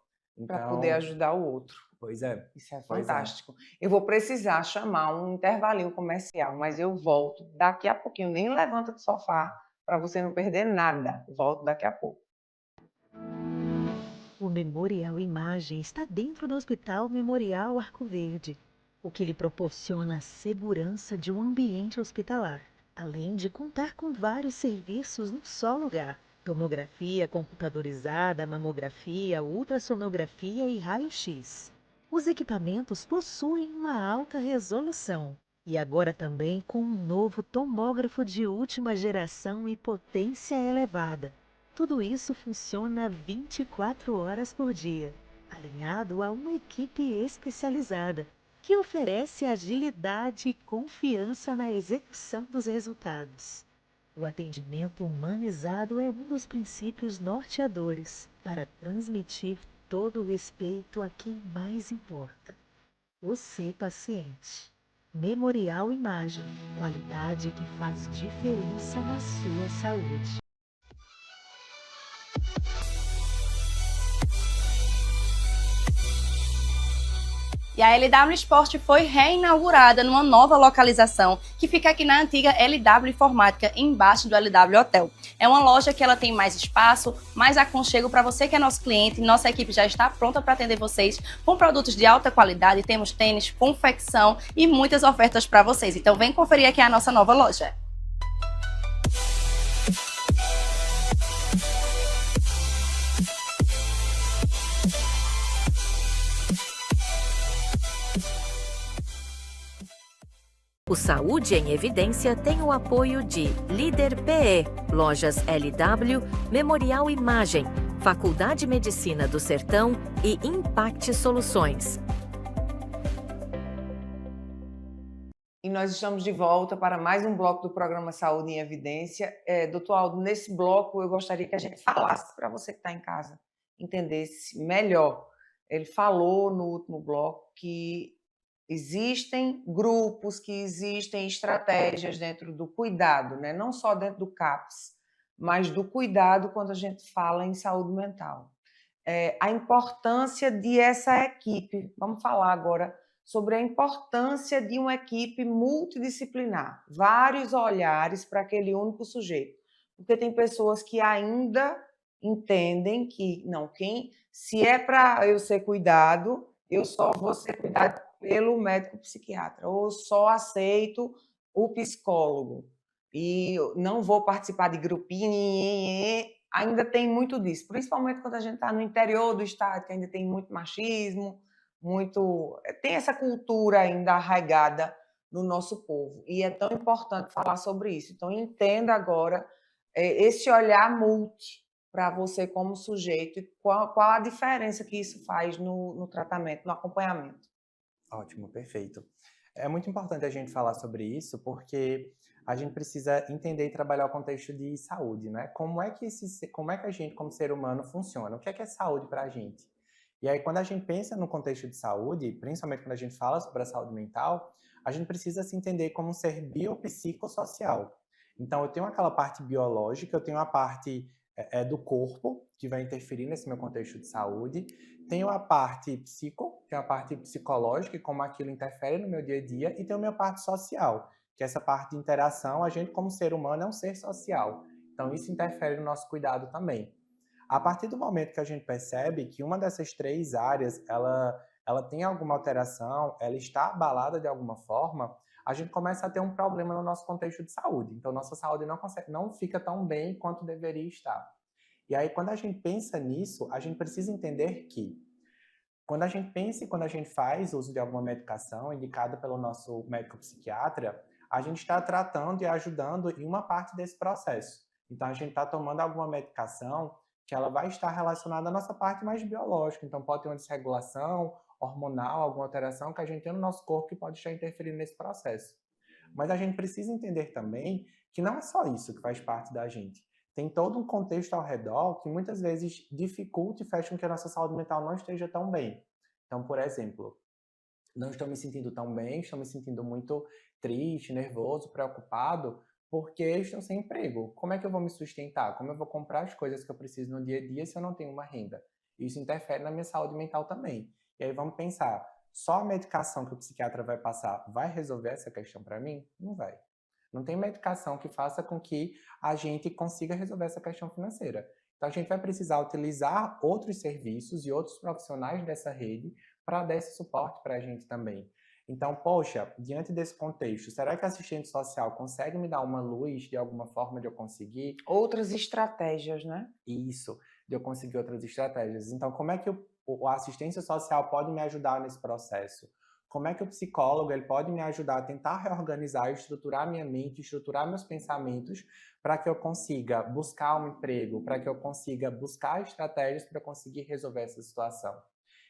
Para poder Então, ajudar o outro. pois é. Isso é Pois é. fantástico. Eu vou precisar chamar um intervalinho comercial, mas eu volto daqui a pouquinho. Nem levanta do sofá para você não perder nada. Volto daqui a pouco. O Memorial Imagem está dentro do Hospital Memorial Arco Verde, o que lhe proporciona a segurança de um ambiente hospitalar, além de contar com vários serviços num só lugar: tomografia computadorizada, mamografia, ultrassonografia e raio-x. Os equipamentos possuem uma alta resolução e agora também com um novo tomógrafo de última geração e potência elevada. Tudo isso funciona 24 horas por dia, alinhado a uma equipe especializada, que oferece agilidade e confiança na execução dos resultados. O atendimento humanizado é um dos princípios norteadores para transmitir todo o respeito a quem mais importa: você, paciente. Memorial Imagem, qualidade que faz diferença na sua saúde. E a LW Sport foi reinaugurada numa nova localização, que fica aqui na antiga LW Informática, embaixo do LW Hotel. É uma loja que ela tem mais espaço, mais aconchego para você que é nosso cliente. Nossa equipe já está pronta para atender vocês com produtos de alta qualidade. Temos tênis, confecção e muitas ofertas para vocês. Então vem conferir aqui a nossa nova loja. O Saúde em Evidência tem o apoio de Líder PE, Lojas LW, Memorial Imagem, Faculdade Medicina do Sertão e Impact Soluções. E nós estamos de volta para mais um bloco do programa Saúde em Evidência. Doutor Aldo, nesse bloco eu gostaria que a gente falasse para você que está em casa, entendesse melhor. Ele falou no último bloco que existem grupos, que existem estratégias dentro do cuidado, né? Não só dentro do CAPS, mas do cuidado quando a gente fala em saúde mental. A importância de essa equipe. Vamos falar agora sobre a importância de uma equipe multidisciplinar, vários olhares para aquele único sujeito. Porque tem pessoas que ainda entendem que, não, se é para eu ser cuidado, eu só vou ser cuidado pelo médico psiquiatra, ou só aceito o psicólogo, e não vou participar de grupinho, ainda tem muito disso, principalmente quando a gente está no interior do estado, que ainda tem muito machismo, tem essa cultura ainda arraigada no nosso povo, e é tão importante falar sobre isso. Então, entenda agora esse olhar multi para você como sujeito e qual a diferença que isso faz no tratamento, no acompanhamento. Ótimo, perfeito. É muito importante a gente falar sobre isso porque a gente precisa entender e trabalhar o contexto de saúde, né? Como é que a gente, como ser humano, funciona? O que é saúde para a gente? E aí, quando a gente pensa no contexto de saúde, principalmente quando a gente fala sobre a saúde mental, a gente precisa se entender como um ser biopsicossocial. Então, eu tenho aquela parte biológica, eu tenho a parte do corpo, que vai interferir nesse meu contexto de saúde. Tenho a parte psico, que é a parte psicológica, e como aquilo interfere no meu dia a dia. E tenho a minha parte social, que é essa parte de interação. A gente, como ser humano, é um ser social. Então, isso interfere no nosso cuidado também. A partir do momento que a gente percebe que uma dessas três áreas, ela tem alguma alteração, ela está abalada de alguma forma, a gente começa a ter um problema no nosso contexto de saúde. Então, nossa saúde não fica tão bem quanto deveria estar. E aí, quando a gente pensa nisso, a gente precisa entender que quando a gente pensa e quando a gente faz uso de alguma medicação indicada pelo nosso médico psiquiatra, a gente está tratando e ajudando em uma parte desse processo. Então, a gente está tomando alguma medicação que ela vai estar relacionada à nossa parte mais biológica. Então, pode ter uma desregulação hormonal, alguma alteração que a gente tem no nosso corpo que pode estar interferindo nesse processo. Mas a gente precisa entender também que não é só isso que faz parte da gente. Tem todo um contexto ao redor que muitas vezes dificulta e faz com que a nossa saúde mental não esteja tão bem. Então, por exemplo, não estou me sentindo tão bem, estou me sentindo muito triste, nervoso, preocupado, porque estou sem emprego. Como é que eu vou me sustentar? Como eu vou comprar as coisas que eu preciso no dia a dia se eu não tenho uma renda? Isso interfere na minha saúde mental também. E aí vamos pensar, só a medicação que o psiquiatra vai passar vai resolver essa questão para mim? Não vai. Não tem medicação que faça com que a gente consiga resolver essa questão financeira. Então a gente vai precisar utilizar outros serviços e outros profissionais dessa rede para dar esse suporte para a gente também. Então, poxa, diante desse contexto, será que a assistente social consegue me dar uma luz de alguma forma de eu conseguir? Outras estratégias, né? Isso, de eu conseguir outras estratégias. Então, como é que a assistência social pode me ajudar nesse processo? Como é que o psicólogo ele pode me ajudar a tentar reorganizar, estruturar minha mente, estruturar meus pensamentos para que eu consiga buscar um emprego, para que eu consiga buscar estratégias para conseguir resolver essa situação?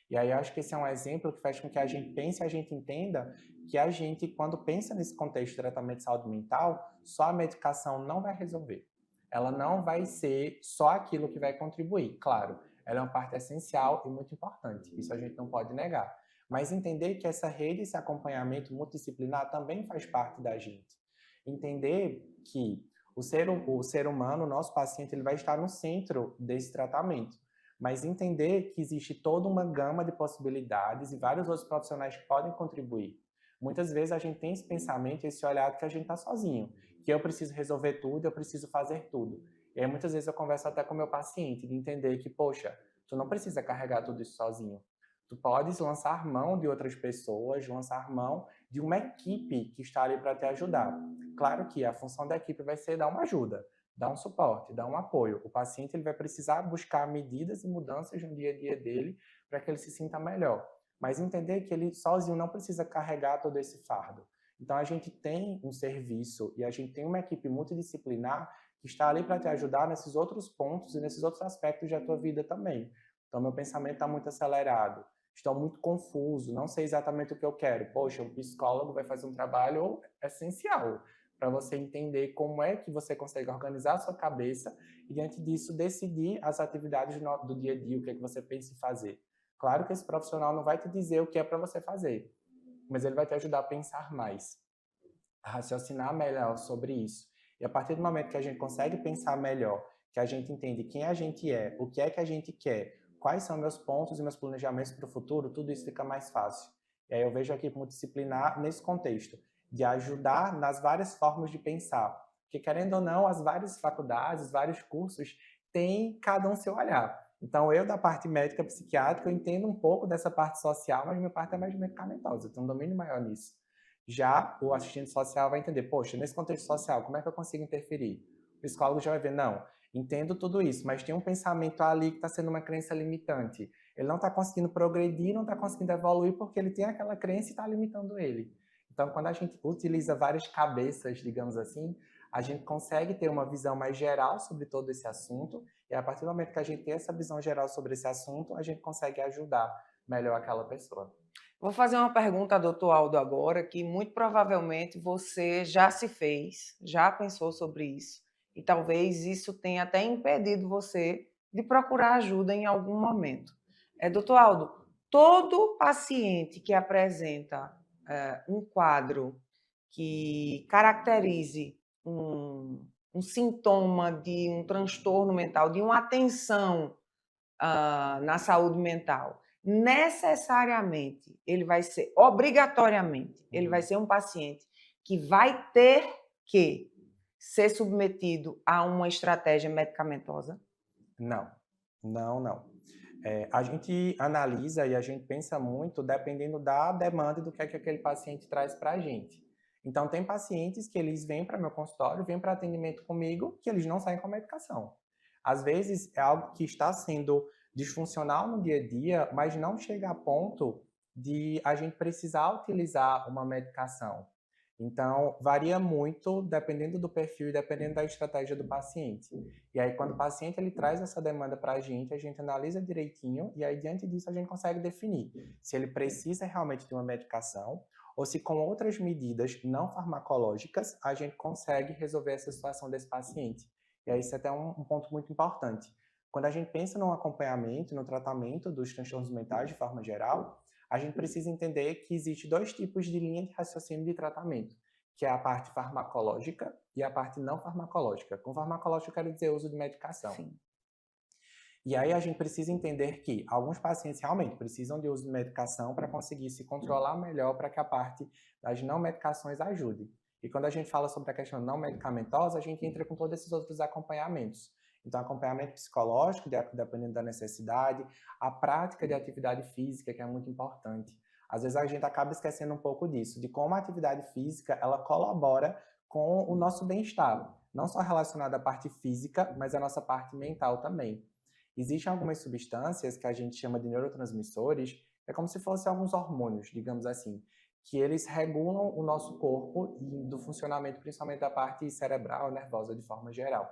E aí eu acho que esse é um exemplo que faz com que a gente pense e a gente entenda que a gente, quando pensa nesse contexto de tratamento de saúde mental, só a medicação não vai resolver. Ela não vai ser só aquilo que vai contribuir. Claro, ela é uma parte essencial e muito importante. Isso a gente não pode negar. Mas entender que essa rede, esse acompanhamento multidisciplinar também faz parte da gente. Entender que o ser humano, o nosso paciente, ele vai estar no centro desse tratamento. Mas entender que existe toda uma gama de possibilidades e vários outros profissionais que podem contribuir. Muitas vezes a gente tem esse pensamento, esse olhar que a gente está sozinho, que eu preciso resolver tudo, eu preciso fazer tudo. E aí muitas vezes eu converso até com o meu paciente, de entender que, poxa, tu não precisa carregar tudo isso sozinho. Tu podes lançar mão de outras pessoas, lançar mão de uma equipe que está ali para te ajudar. Claro que a função da equipe vai ser dar uma ajuda, dar um suporte, dar um apoio. O paciente ele vai precisar buscar medidas e mudanças no dia a dia dele para que ele se sinta melhor. Mas entender que ele sozinho não precisa carregar todo esse fardo. Então a gente tem um serviço e a gente tem uma equipe multidisciplinar que está ali para te ajudar nesses outros pontos e nesses outros aspectos da tua vida também. Então meu pensamento está muito acelerado, estou muito confuso, não sei exatamente o que eu quero. Poxa, um psicólogo vai fazer um trabalho essencial para você entender como é que você consegue organizar a sua cabeça e, diante disso, decidir as atividades do dia a dia, o que é que você pensa em fazer. Claro que esse profissional não vai te dizer o que é para você fazer, mas ele vai te ajudar a pensar mais, a raciocinar melhor sobre isso. E a partir do momento que a gente consegue pensar melhor, que a gente entende quem a gente é, o que é que a gente quer, quais são meus pontos e meus planejamentos para o futuro, tudo isso fica mais fácil. E aí eu vejo a equipe multidisciplinar nesse contexto, de ajudar nas várias formas de pensar. Porque, querendo ou não, as várias faculdades, os vários cursos, têm cada um seu olhar. Então, eu, da parte médica psiquiátrica, eu entendo um pouco dessa parte social, mas minha parte é mais medicamentosa, eu tenho um domínio maior nisso. Já o assistente social vai entender, poxa, nesse contexto social, como é que eu consigo interferir? O psicólogo já vai ver, não, entendo tudo isso, mas tem um pensamento ali que está sendo uma crença limitante. Ele não está conseguindo progredir, não está conseguindo evoluir porque ele tem aquela crença e está limitando ele. Então, quando a gente utiliza várias cabeças, digamos assim, a gente consegue ter uma visão mais geral sobre todo esse assunto e a partir do momento que a gente tem essa visão geral sobre esse assunto, a gente consegue ajudar melhor aquela pessoa. Vou fazer uma pergunta ao doutor Aldo agora, que muito provavelmente você já se fez, já pensou sobre isso, e talvez isso tenha até impedido você de procurar ajuda em algum momento. Doutor Aldo, todo paciente que apresenta um quadro que caracterize um sintoma de um transtorno mental, de uma atenção na saúde mental, necessariamente, ele vai ser, obrigatoriamente, ele vai ser um paciente que vai ter que ser submetido a uma estratégia medicamentosa? Não. A gente analisa e a gente pensa muito dependendo da demanda e do que é que aquele paciente traz para a gente. Então, tem pacientes que eles vêm para meu consultório, vêm para atendimento comigo, que eles não saem com a medicação. Às vezes, é algo que está sendo disfuncional no dia a dia, mas não chega a ponto de a gente precisar utilizar uma medicação. Então, varia muito dependendo do perfil e dependendo da estratégia do paciente. E aí, quando o paciente ele traz essa demanda para a gente analisa direitinho e aí, diante disso, a gente consegue definir se ele precisa realmente de uma medicação ou se com outras medidas não farmacológicas a gente consegue resolver essa situação desse paciente. E aí isso é até um ponto muito importante. Quando a gente pensa no acompanhamento, no tratamento dos transtornos mentais de forma geral, a gente precisa entender que existe 2 tipos de linha de raciocínio de tratamento, que é a parte farmacológica e a parte não farmacológica. Com farmacológica eu quero dizer uso de medicação. Sim. E aí a gente precisa entender que alguns pacientes realmente precisam de uso de medicação para conseguir se controlar melhor, para que a parte das não medicações ajude. E quando a gente fala sobre a questão não medicamentosa, a gente entra com todos esses outros acompanhamentos. Então, acompanhamento psicológico, dependendo da necessidade, a prática de atividade física, que é muito importante. Às vezes a gente acaba esquecendo um pouco disso, de como a atividade física, ela colabora com o nosso bem-estar, não só relacionada à parte física, mas à nossa parte mental também. Existem algumas substâncias que a gente chama de neurotransmissores, é como se fossem alguns hormônios, digamos assim, que eles regulam o nosso corpo e do funcionamento principalmente da parte cerebral, nervosa de forma geral.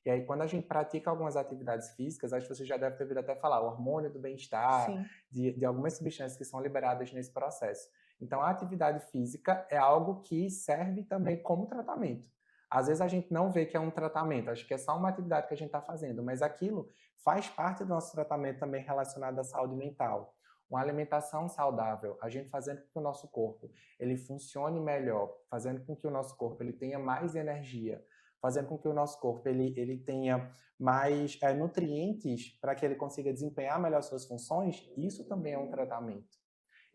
E aí, quando a gente pratica algumas atividades físicas, acho que você já deve ter ouvido até falar, o hormônio do bem-estar, de algumas substâncias que são liberadas nesse processo. Então, a atividade física é algo que serve também como tratamento. Às vezes a gente não vê que é um tratamento, acho que é só uma atividade que a gente está fazendo, mas aquilo faz parte do nosso tratamento também relacionado à saúde mental. Uma alimentação saudável, a gente fazendo com que o nosso corpo ele funcione melhor, fazendo com que o nosso corpo ele tenha mais energia, fazendo com que o nosso corpo ele tenha mais nutrientes para que ele consiga desempenhar melhor suas funções, isso também é um tratamento.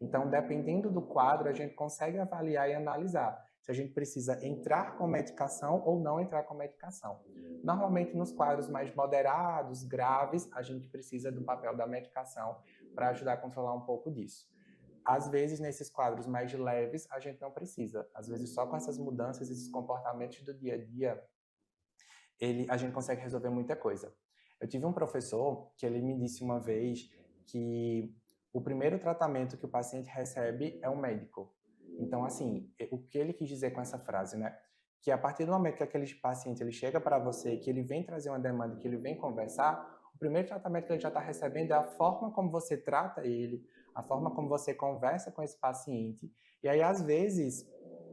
Então, dependendo do quadro, a gente consegue avaliar e analisar se a gente precisa entrar com medicação ou não entrar com medicação. Normalmente, nos quadros mais moderados, graves, a gente precisa do papel da medicação para ajudar a controlar um pouco disso. Às vezes, nesses quadros mais leves, a gente não precisa. Às vezes, só com essas mudanças, esses comportamentos do dia a dia, a gente consegue resolver muita coisa. Eu tive um professor que ele me disse uma vez que o primeiro tratamento que o paciente recebe é um médico. Então, assim, o que ele quis dizer com essa frase, né? Que a partir do momento que aquele paciente ele chega para você, que ele vem trazer uma demanda, que ele vem conversar, o primeiro tratamento que ele já está recebendo é a forma como você trata ele, a forma como você conversa com esse paciente. E aí, às vezes,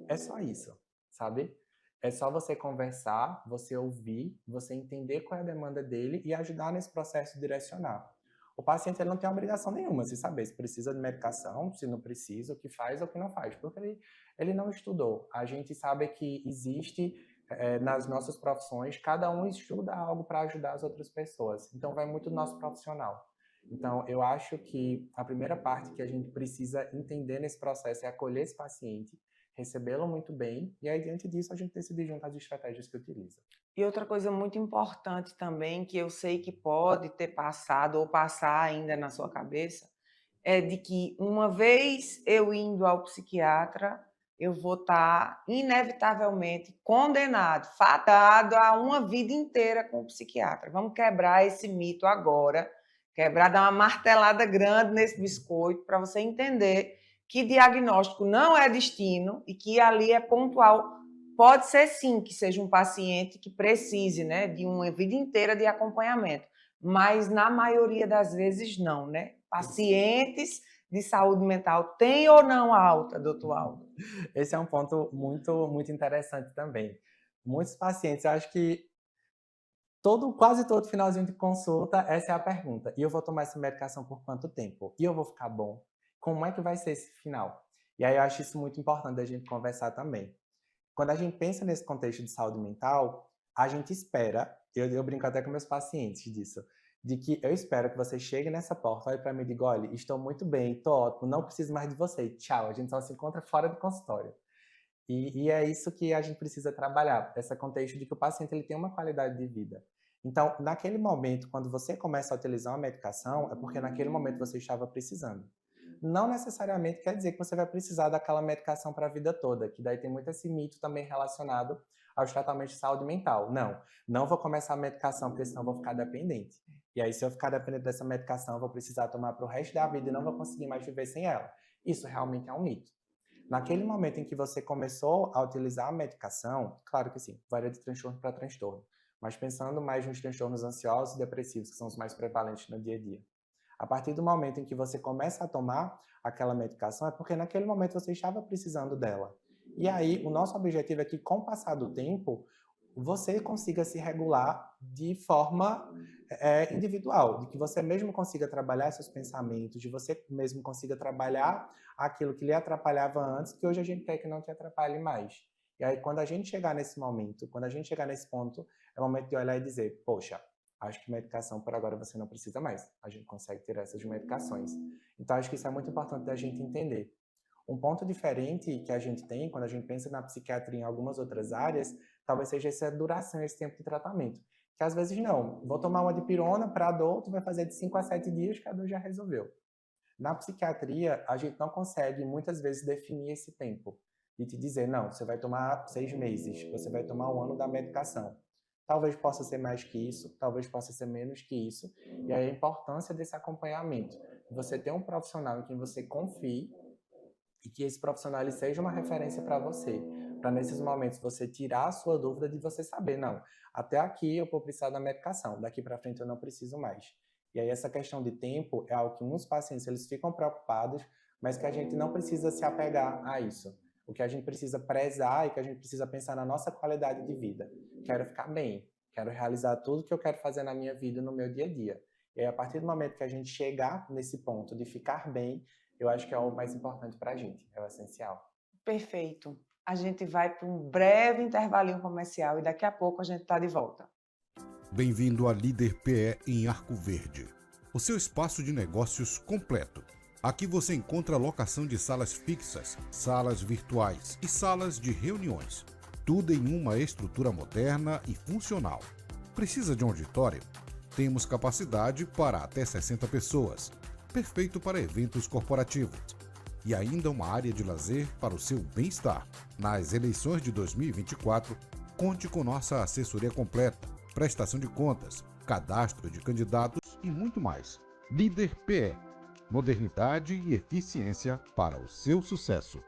é só isso, sabe? É só você conversar, você ouvir, você entender qual é a demanda dele e ajudar nesse processo de direcionar. O paciente ele não tem obrigação nenhuma de saber se precisa de medicação, se não precisa, o que faz ou o que não faz, porque ele não estudou. A gente sabe que existe nas nossas profissões, cada um estuda algo para ajudar as outras pessoas. Então, vai muito do nosso profissional. Então, eu acho que a primeira parte que a gente precisa entender nesse processo é acolher esse paciente, recebê-lo muito bem, e aí, diante disso, a gente decidir junto as estratégias que utiliza. E outra coisa muito importante também, que eu sei que pode ter passado ou passar ainda na sua cabeça, é de que uma vez eu indo ao psiquiatra, eu vou estar inevitavelmente condenado, fadado a uma vida inteira com o psiquiatra. Vamos quebrar esse mito agora, dar uma martelada grande nesse biscoito para você entender que diagnóstico não é destino e que ali é pontual. Pode ser sim que seja um paciente que precise, né, de uma vida inteira de acompanhamento, mas na maioria das vezes não, né? Pacientes de saúde mental têm ou não alta, doutor Aldo? Esse é um ponto muito, muito interessante também. Muitos pacientes, eu acho que quase todo finalzinho de consulta, essa é a pergunta. E eu vou tomar essa medicação por quanto tempo? E eu vou ficar bom? Como é que vai ser esse final? E aí eu acho isso muito importante da gente conversar também. Quando a gente pensa nesse contexto de saúde mental, a gente espera, eu brinco até com meus pacientes disso, de que eu espero que você chegue nessa porta, olhe para mim e diga, olha, estou muito bem, estou ótimo, não preciso mais de você, tchau, a gente só se encontra fora do consultório. E é isso que a gente precisa trabalhar, esse contexto de que o paciente ele tem uma qualidade de vida. Então, naquele momento, quando você começa a utilizar uma medicação, é porque naquele momento você estava precisando. Não necessariamente quer dizer que você vai precisar daquela medicação para a vida toda, que daí tem muito esse mito também relacionado aos tratamentos de saúde mental. Não vou começar a medicação, porque senão vou ficar dependente. E aí, se eu ficar dependente dessa medicação, eu vou precisar tomar para o resto da vida e não vou conseguir mais viver sem ela. Isso realmente é um mito. Naquele momento em que você começou a utilizar a medicação, claro que sim, varia de transtorno para transtorno, mas pensando mais nos transtornos ansiosos e depressivos, que são os mais prevalentes no dia a dia. A partir do momento em que você começa a tomar aquela medicação, é porque naquele momento você estava precisando dela. E aí, o nosso objetivo é que, com o passar do tempo, você consiga se regular de forma individual, de que você mesmo consiga trabalhar seus pensamentos, de você mesmo consiga trabalhar aquilo que lhe atrapalhava antes, que hoje a gente quer que não te atrapalhe mais. E aí, quando a gente chegar nesse momento, quando a gente chegar nesse ponto, é o momento de olhar e dizer, poxa, acho que medicação por agora você não precisa mais. A gente consegue tirar essas medicações. Então, acho que isso é muito importante da gente entender. Um ponto diferente que a gente tem, quando a gente pensa na psiquiatria em algumas outras áreas, talvez seja essa duração, esse tempo de tratamento. Que às vezes não, vou tomar uma dipirona para adulto, vai fazer de 5 a 7 dias que a dor já resolveu. Na psiquiatria, a gente não consegue muitas vezes definir esse tempo. E te dizer, não, você vai tomar 6 meses, você vai tomar 1 ano da medicação. Talvez possa ser mais que isso, talvez possa ser menos que isso. E aí a importância desse acompanhamento. Você ter um profissional em quem você confie e que esse profissional ele seja uma referência para você. Para nesses momentos você tirar a sua dúvida de você saber, não, até aqui eu vou precisar da medicação, daqui para frente eu não preciso mais. E aí essa questão de tempo é algo que muitos pacientes eles ficam preocupados, mas que a gente não precisa se apegar a isso. O que a gente precisa prezar e que a gente precisa pensar na nossa qualidade de vida. Quero ficar bem, quero realizar tudo que eu quero fazer na minha vida, no meu dia a dia. E aí, a partir do momento que a gente chegar nesse ponto de ficar bem, eu acho que é o mais importante para a gente, é o essencial. Perfeito. A gente vai para um breve intervalinho comercial e daqui a pouco a gente está de volta. Bem-vindo à Líder PE em Arco Verde, o seu espaço de negócios completo. Aqui você encontra locação de salas fixas, salas virtuais e salas de reuniões. Tudo em uma estrutura moderna e funcional. Precisa de um auditório? Temos capacidade para até 60 pessoas. Perfeito para eventos corporativos. E ainda uma área de lazer para o seu bem-estar. Nas eleições de 2024, conte com nossa assessoria completa, prestação de contas, cadastro de candidatos e muito mais. Líder PE. Modernidade e eficiência para o seu sucesso.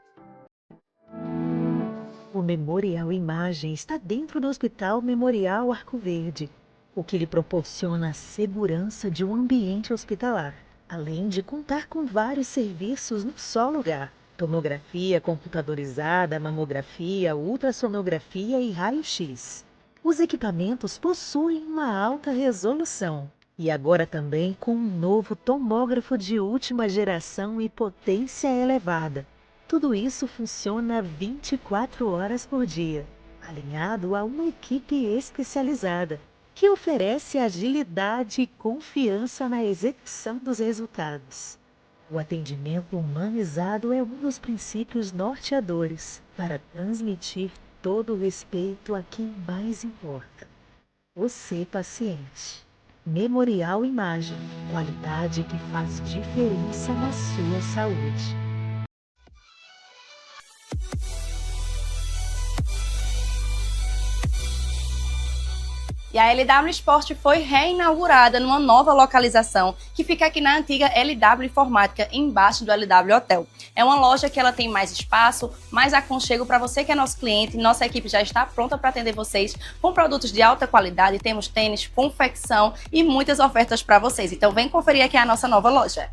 O Memorial Imagem está dentro do Hospital Memorial Arco Verde, o que lhe proporciona a segurança de um ambiente hospitalar, além de contar com vários serviços num só lugar: tomografia computadorizada, mamografia, ultrassonografia e raio-x. Os equipamentos possuem uma alta resolução. E agora também com um novo tomógrafo de última geração e potência elevada. Tudo isso funciona 24 horas por dia, alinhado a uma equipe especializada, que oferece agilidade e confiança na execução dos resultados. O atendimento humanizado é um dos princípios norteadores para transmitir todo o respeito a quem mais importa: você, paciente. Memorial Imagem, qualidade que faz diferença na sua saúde. E a LW Sport foi reinaugurada numa nova localização, que fica aqui na antiga LW Informática, embaixo do LW Hotel. É uma loja que ela tem mais espaço, mais aconchego para você que é nosso cliente. Nossa equipe já está pronta para atender vocês com produtos de alta qualidade. Temos tênis, confecção e muitas ofertas para vocês. Então vem conferir aqui a nossa nova loja.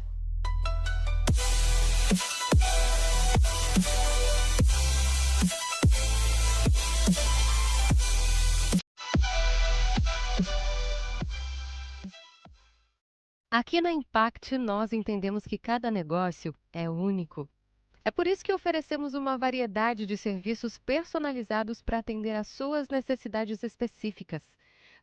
Aqui na Impact, nós entendemos que cada negócio é único. É por isso que oferecemos uma variedade de serviços personalizados para atender às suas necessidades específicas.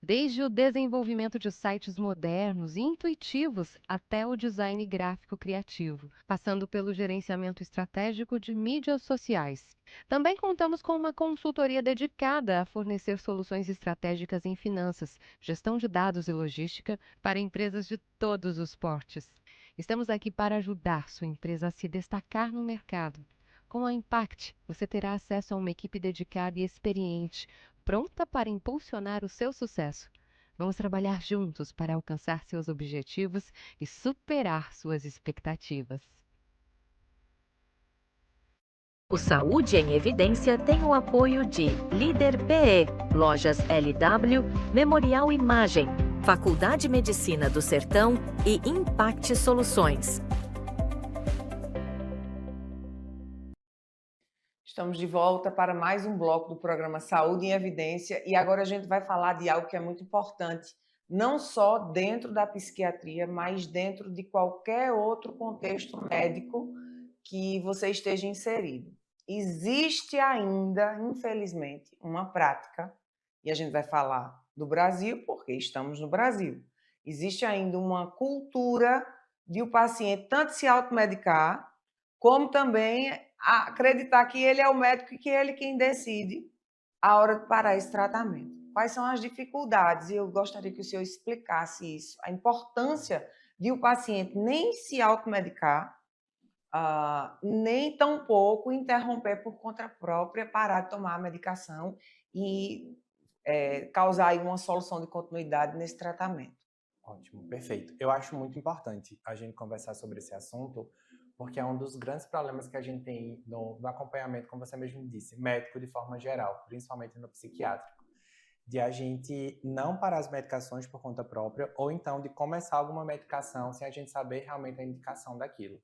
Desde o desenvolvimento de sites modernos e intuitivos até o design gráfico criativo, passando pelo gerenciamento estratégico de mídias sociais. Também contamos com uma consultoria dedicada a fornecer soluções estratégicas em finanças, gestão de dados e logística para empresas de todos os portes. Estamos aqui para ajudar sua empresa a se destacar no mercado. Com a Impact, você terá acesso a uma equipe dedicada e experiente, pronta para impulsionar o seu sucesso. Vamos trabalhar juntos para alcançar seus objetivos e superar suas expectativas. O Saúde em Evidência tem o apoio de Líder PE, Lojas LW, Memorial Imagem, Faculdade de Medicina do Sertão e Impact Soluções. Estamos de volta para mais um bloco do programa Saúde em Evidência e agora a gente vai falar de algo que é muito importante, não só dentro da psiquiatria, mas dentro de qualquer outro contexto médico que você esteja inserido. Existe ainda, infelizmente, uma prática, e a gente vai falar do Brasil porque estamos no Brasil. Existe ainda uma cultura de o paciente tanto se automedicar, como também acreditar que ele é o médico e que ele quem decide a hora de parar esse tratamento. Quais são as dificuldades? E eu gostaria que o senhor explicasse isso, a importância de o paciente nem se automedicar, nem tampouco interromper por conta própria, parar de tomar a medicação e causar aí uma solução de continuidade nesse tratamento. Ótimo, perfeito. Eu acho muito importante a gente conversar sobre esse assunto, porque é um dos grandes problemas que a gente tem no acompanhamento, como você mesmo disse, médico de forma geral, principalmente no psiquiátrico, de a gente não parar as medicações por conta própria, ou então de começar alguma medicação sem a gente saber realmente a indicação daquilo.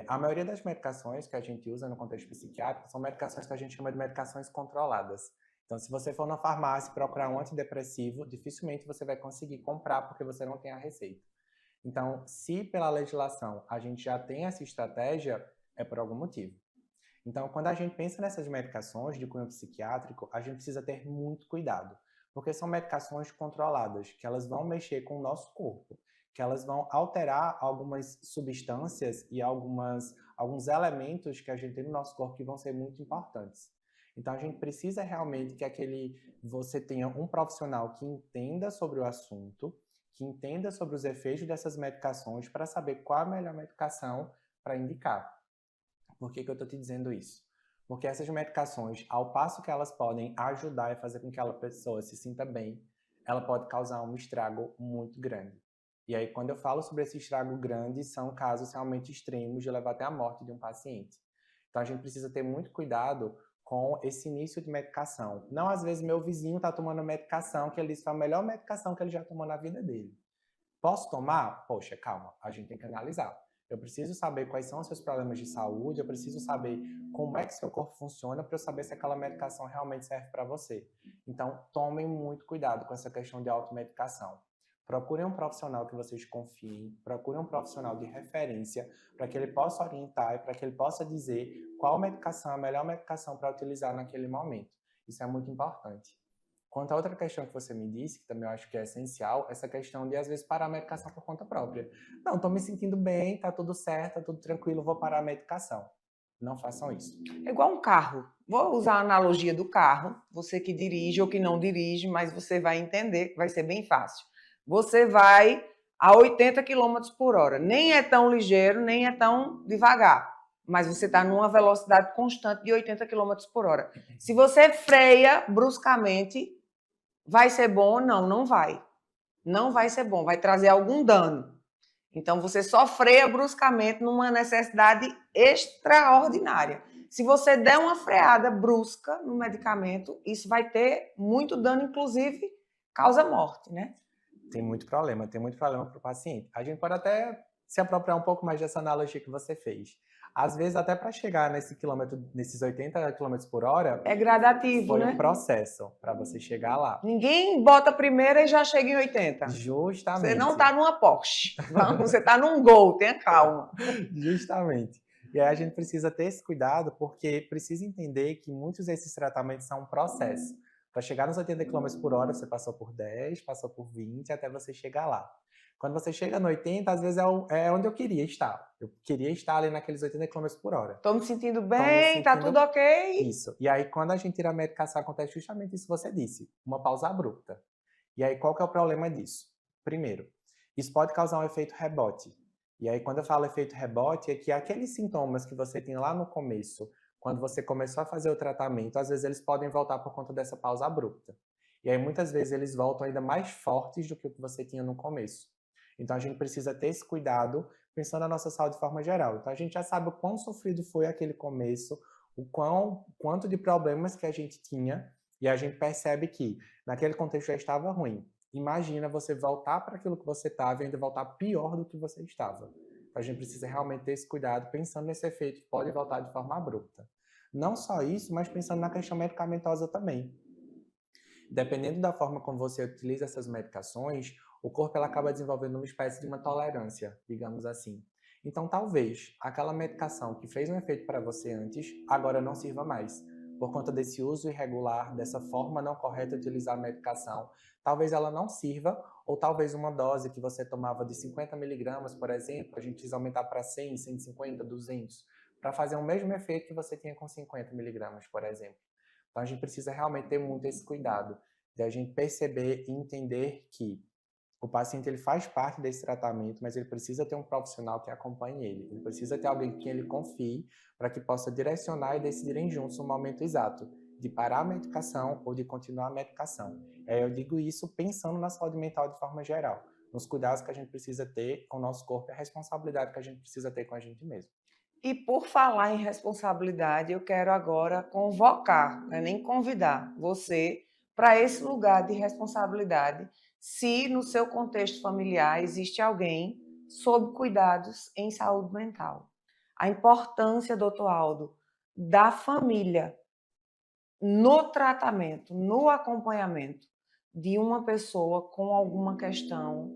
A maioria das medicações que a gente usa no contexto psiquiátrico são medicações que a gente chama de medicações controladas. Então, se você for na farmácia e procurar um antidepressivo, dificilmente você vai conseguir comprar porque você não tem a receita. Então, se pela legislação a gente já tem essa estratégia, é por algum motivo. Então, quando a gente pensa nessas medicações de cunho psiquiátrico, a gente precisa ter muito cuidado, porque são medicações controladas, que elas vão mexer com o nosso corpo, que elas vão alterar algumas substâncias e alguns elementos que a gente tem no nosso corpo que vão ser muito importantes. Então, a gente precisa realmente que você tenha um profissional que entenda sobre o assunto, que entenda sobre os efeitos dessas medicações para saber qual a melhor medicação para indicar. Por que eu estou te dizendo isso? Porque essas medicações, ao passo que elas podem ajudar e fazer com que aquela pessoa se sinta bem, ela pode causar um estrago muito grande. E aí, quando eu falo sobre esse estrago grande, são casos realmente extremos de levar até a morte de um paciente. Então, a gente precisa ter muito cuidado com esse início de medicação. Não, às vezes, meu vizinho está tomando medicação que ele disse que foi a melhor medicação que ele já tomou na vida dele. Posso tomar? Poxa, calma, a gente tem que analisar. Eu preciso saber quais são os seus problemas de saúde, eu preciso saber como é que seu corpo funciona para eu saber se aquela medicação realmente serve para você. Então, tomem muito cuidado com essa questão de automedicação. Procurem um profissional que vocês confiem, procurem um profissional de referência para que ele possa orientar e para que ele possa dizer qual medicação é a melhor medicação para utilizar naquele momento. Isso é muito importante. Quanto a outra questão que você me disse, que também eu acho que é essencial, essa questão de, às vezes, parar a medicação por conta própria. Não, estou me sentindo bem, está tudo certo, está tudo tranquilo, vou parar a medicação. Não façam isso. É igual um carro. Vou usar a analogia do carro. Você que dirige ou que não dirige, mas você vai entender que vai ser bem fácil. Você vai a 80 km por hora. Nem é tão ligeiro, nem é tão devagar. Mas você está numa velocidade constante de 80 km por hora. Se você freia bruscamente, vai ser bom? Não, não vai. Não vai ser bom, vai trazer algum dano. Então, você só freia bruscamente numa necessidade extraordinária. Se você der uma freada brusca no medicamento, isso vai ter muito dano, inclusive causa morte, né? Tem muito problema para o paciente. A gente pode até se apropriar um pouco mais dessa analogia que você fez. Às vezes, até para chegar nesses 80 km por hora... É gradativo, né? Foi um processo para você chegar lá. Ninguém bota a primeira e já chega em 80. Justamente. Você não está numa Porsche. Você está num Gol, tenha calma. Justamente. E aí a gente precisa ter esse cuidado, porque precisa entender que muitos desses tratamentos são um processo. Para chegar nos 80 km por hora, você passou por 10, passou por 20, até você chegar lá. Quando você chega no 80, às vezes é onde eu queria estar. Eu queria estar ali naqueles 80 km por hora. Estou me sentindo bem, tá tudo ok. Isso. E aí, quando a gente tira a medicação, acontece justamente isso que você disse, uma pausa abrupta. E aí, qual que é o problema disso? Primeiro, isso pode causar um efeito rebote. E aí, quando eu falo efeito rebote, é que aqueles sintomas que você tem lá no começo, quando você começou a fazer o tratamento, às vezes eles podem voltar por conta dessa pausa abrupta. E aí, muitas vezes, eles voltam ainda mais fortes do que o que você tinha no começo. Então, a gente precisa ter esse cuidado, pensando na nossa saúde de forma geral. Então, a gente já sabe o quão sofrido foi aquele começo, quanto de problemas que a gente tinha, e a gente percebe que, naquele contexto, já estava ruim. imagina você voltar para aquilo que você estava e ainda voltar pior do que você estava. Então, a gente precisa realmente ter esse cuidado, pensando nesse efeito que pode voltar de forma abrupta. Não só isso, mas pensando na questão medicamentosa também. Dependendo da forma como você utiliza essas medicações, o corpo ela acaba desenvolvendo uma espécie de uma tolerância, digamos assim. Então, talvez aquela medicação que fez um efeito para você antes, agora não sirva mais. Por conta desse uso irregular, dessa forma não correta de utilizar a medicação, talvez ela não sirva, ou talvez uma dose que você tomava de 50 miligramas, por exemplo, a gente precisa aumentar para 100, 150, 200, para fazer o mesmo efeito que você tinha com 50 miligramas, por exemplo. Então, a gente precisa realmente ter muito esse cuidado, de a gente perceber e entender que o paciente ele faz parte desse tratamento, mas ele precisa ter um profissional que acompanhe ele. Ele precisa ter alguém em quem ele confie para que possa direcionar e decidirem juntos o momento exato de parar a medicação ou de continuar a medicação. Eu digo isso pensando na saúde mental de forma geral, nos cuidados que a gente precisa ter com o nosso corpo e a responsabilidade que a gente precisa ter com a gente mesmo. E por falar em responsabilidade, eu quero agora convocar, não é nem convidar você para esse lugar de responsabilidade, se no seu contexto familiar existe alguém sob cuidados em saúde mental. A importância, doutor Aldo, da família no tratamento, no acompanhamento de uma pessoa com alguma questão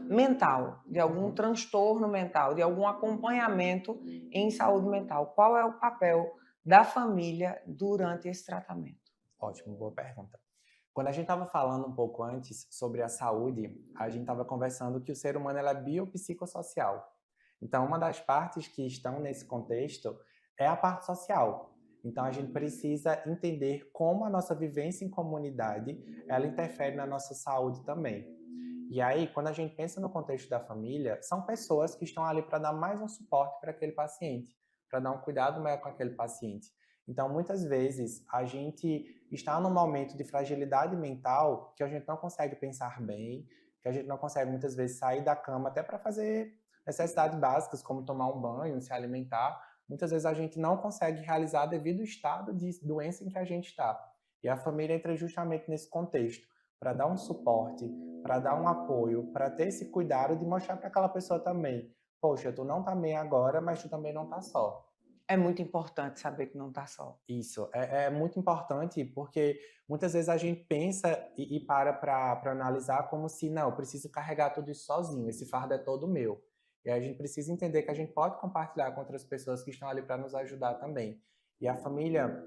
mental, de algum transtorno mental, de algum acompanhamento em saúde mental. Qual é o papel da família durante esse tratamento? Ótimo, boa pergunta. Quando a gente estava falando um pouco antes sobre a saúde, a gente estava conversando que o ser humano é biopsicossocial. Então, uma das partes que estão nesse contexto é a parte social. Então, a gente precisa entender como a nossa vivência em comunidade, ela interfere na nossa saúde também. E aí, quando a gente pensa no contexto da família, são pessoas que estão ali para dar mais um suporte para aquele paciente, para dar um cuidado maior com aquele paciente. Então, muitas vezes, a gente está num momento de fragilidade mental que a gente não consegue pensar bem, que a gente não consegue, muitas vezes, sair da cama até para fazer necessidades básicas, como tomar um banho, se alimentar. Muitas vezes a gente não consegue realizar devido ao estado de doença em que a gente está. E a família entra justamente nesse contexto, para dar um suporte, para dar um apoio, para ter esse cuidado de mostrar para aquela pessoa também, poxa, tu não tá bem agora, mas tu também não tá só. É muito importante saber que não está só. Isso, é muito importante porque muitas vezes a gente pensa e para analisar como se, não, eu preciso carregar tudo isso sozinho, esse fardo é todo meu. E aí a gente precisa entender que a gente pode compartilhar com outras pessoas que estão ali para nos ajudar também. E a família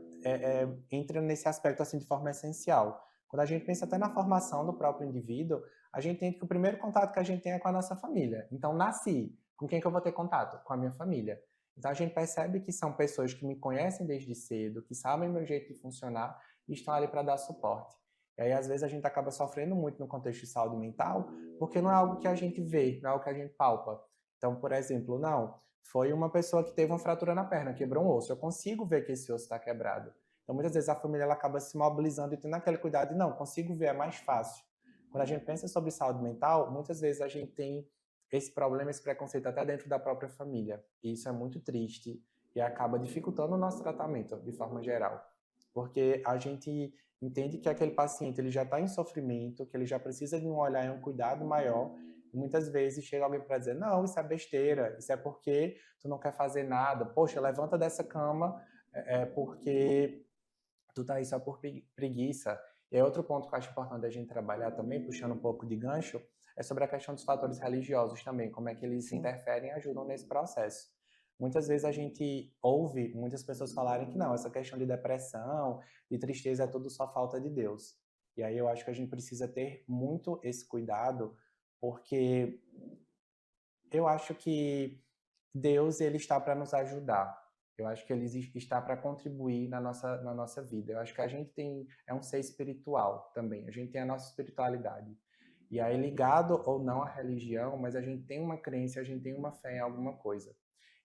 entra nesse aspecto assim de forma essencial. Quando a gente pensa até na formação do próprio indivíduo, a gente entende que o primeiro contato que a gente tem é com a nossa família. Então, nasci, com quem que eu vou ter contato? Com a minha família. Então, a gente percebe que são pessoas que me conhecem desde cedo, que sabem o meu jeito de funcionar e estão ali para dar suporte. E aí, às vezes, a gente acaba sofrendo muito no contexto de saúde mental, porque não é algo que a gente vê, não é algo que a gente palpa. Então, por exemplo, não, foi uma pessoa que teve uma fratura na perna, quebrou um osso. Eu consigo ver que esse osso está quebrado. Então, muitas vezes, a família ela acaba se mobilizando e tendo aquele cuidado de, não, consigo ver, é mais fácil. Quando a gente pensa sobre saúde mental, muitas vezes a gente tem esse problema, esse preconceito até dentro da própria família. E isso é muito triste e acaba dificultando o nosso tratamento, de forma geral. Porque a gente entende que aquele paciente ele já está em sofrimento, que ele já precisa de um olhar e um cuidado maior. E muitas vezes chega alguém para dizer, não, isso é besteira, isso é porque tu não quer fazer nada. Poxa, levanta dessa cama porque tu tá aí só por preguiça. E outro ponto que eu acho importante a gente trabalhar também, puxando um pouco de gancho, é sobre a questão dos fatores religiosos também, como é que eles interferem e ajudam nesse processo. Muitas vezes a gente ouve muitas pessoas falarem que não, essa questão de depressão, de tristeza é tudo só falta de Deus. E aí eu acho que a gente precisa ter muito esse cuidado, porque eu acho que Deus ele está para nos ajudar. Eu acho que ele está para contribuir na nossa vida. Eu acho que a gente é um ser espiritual também. A gente tem a nossa espiritualidade. E aí, ligado ou não à religião, mas a gente tem uma crença, a gente tem uma fé em alguma coisa.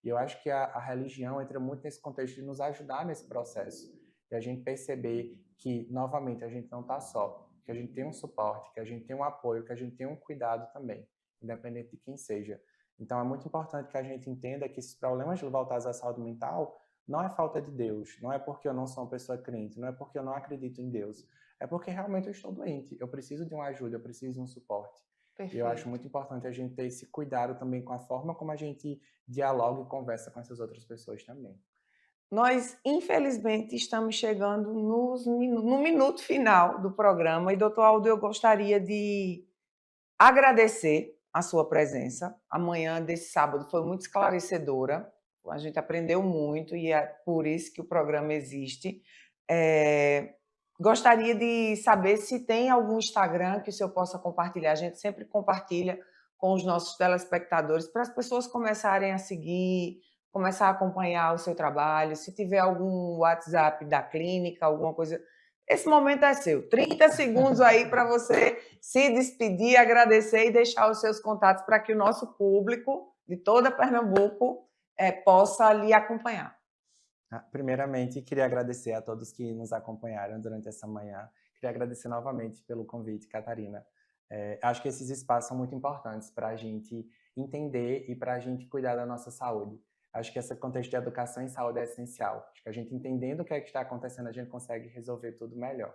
E eu acho que a religião entra muito nesse contexto de nos ajudar nesse processo. E a gente perceber que, novamente, a gente não está só. Que a gente tem um suporte, que a gente tem um apoio, que a gente tem um cuidado também, independente de quem seja. Então, é muito importante que a gente entenda que esses problemas voltados à saúde mental não é falta de Deus, não é porque eu não sou uma pessoa crente, não é porque eu não acredito em Deus. é porque realmente eu estou doente, eu preciso de uma ajuda, eu preciso de um suporte. E eu acho muito importante a gente ter esse cuidado também com a forma como a gente dialoga e conversa com essas outras pessoas também. Nós, infelizmente, estamos chegando no minuto final do programa e, doutor Aldo, eu gostaria de agradecer a sua presença. Amanhã desse sábado foi muito esclarecedora, a gente aprendeu muito e é por isso que o programa existe. Gostaria de saber se tem algum Instagram que o senhor possa compartilhar. A gente sempre compartilha com os nossos telespectadores para as pessoas começarem a seguir, começar a acompanhar o seu trabalho. Se tiver algum WhatsApp da clínica, alguma coisa, esse momento é seu. 30 segundos aí para você se despedir, agradecer e deixar os seus contatos para que o nosso público de toda Pernambuco possa lhe acompanhar. Primeiramente, queria agradecer a todos que nos acompanharam durante essa manhã. Queria agradecer novamente pelo convite, Catarina. Acho que esses espaços são muito importantes para a gente entender e para a gente cuidar da nossa saúde. Acho que esse contexto de educação em saúde é essencial. Acho que a gente entendendo o que é que está acontecendo, a gente consegue resolver tudo melhor.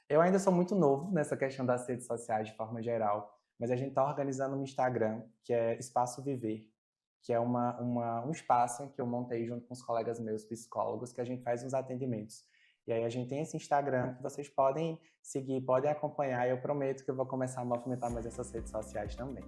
Eu ainda sou muito novo nessa questão das redes sociais de forma geral, mas a gente está organizando um Instagram que é Espaço Viver, que é um espaço que eu montei junto com os colegas meus psicólogos, que a gente faz uns atendimentos. E aí a gente tem esse Instagram que vocês podem seguir, podem acompanhar, e eu prometo que eu vou começar a movimentar mais essas redes sociais também.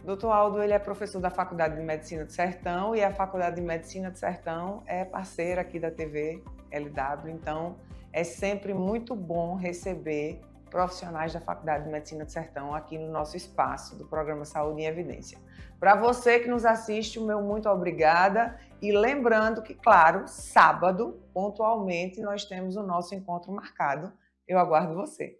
Doutor Aldo, ele é professor da Faculdade de Medicina do Sertão e a Faculdade de Medicina do Sertão é parceira aqui da TV LW, então é sempre muito bom receber profissionais da Faculdade de Medicina do Sertão aqui no nosso espaço do programa Saúde em Evidência. Para você que nos assiste, o meu muito obrigada e lembrando que, claro, sábado, pontualmente, nós temos o nosso encontro marcado. Eu aguardo você.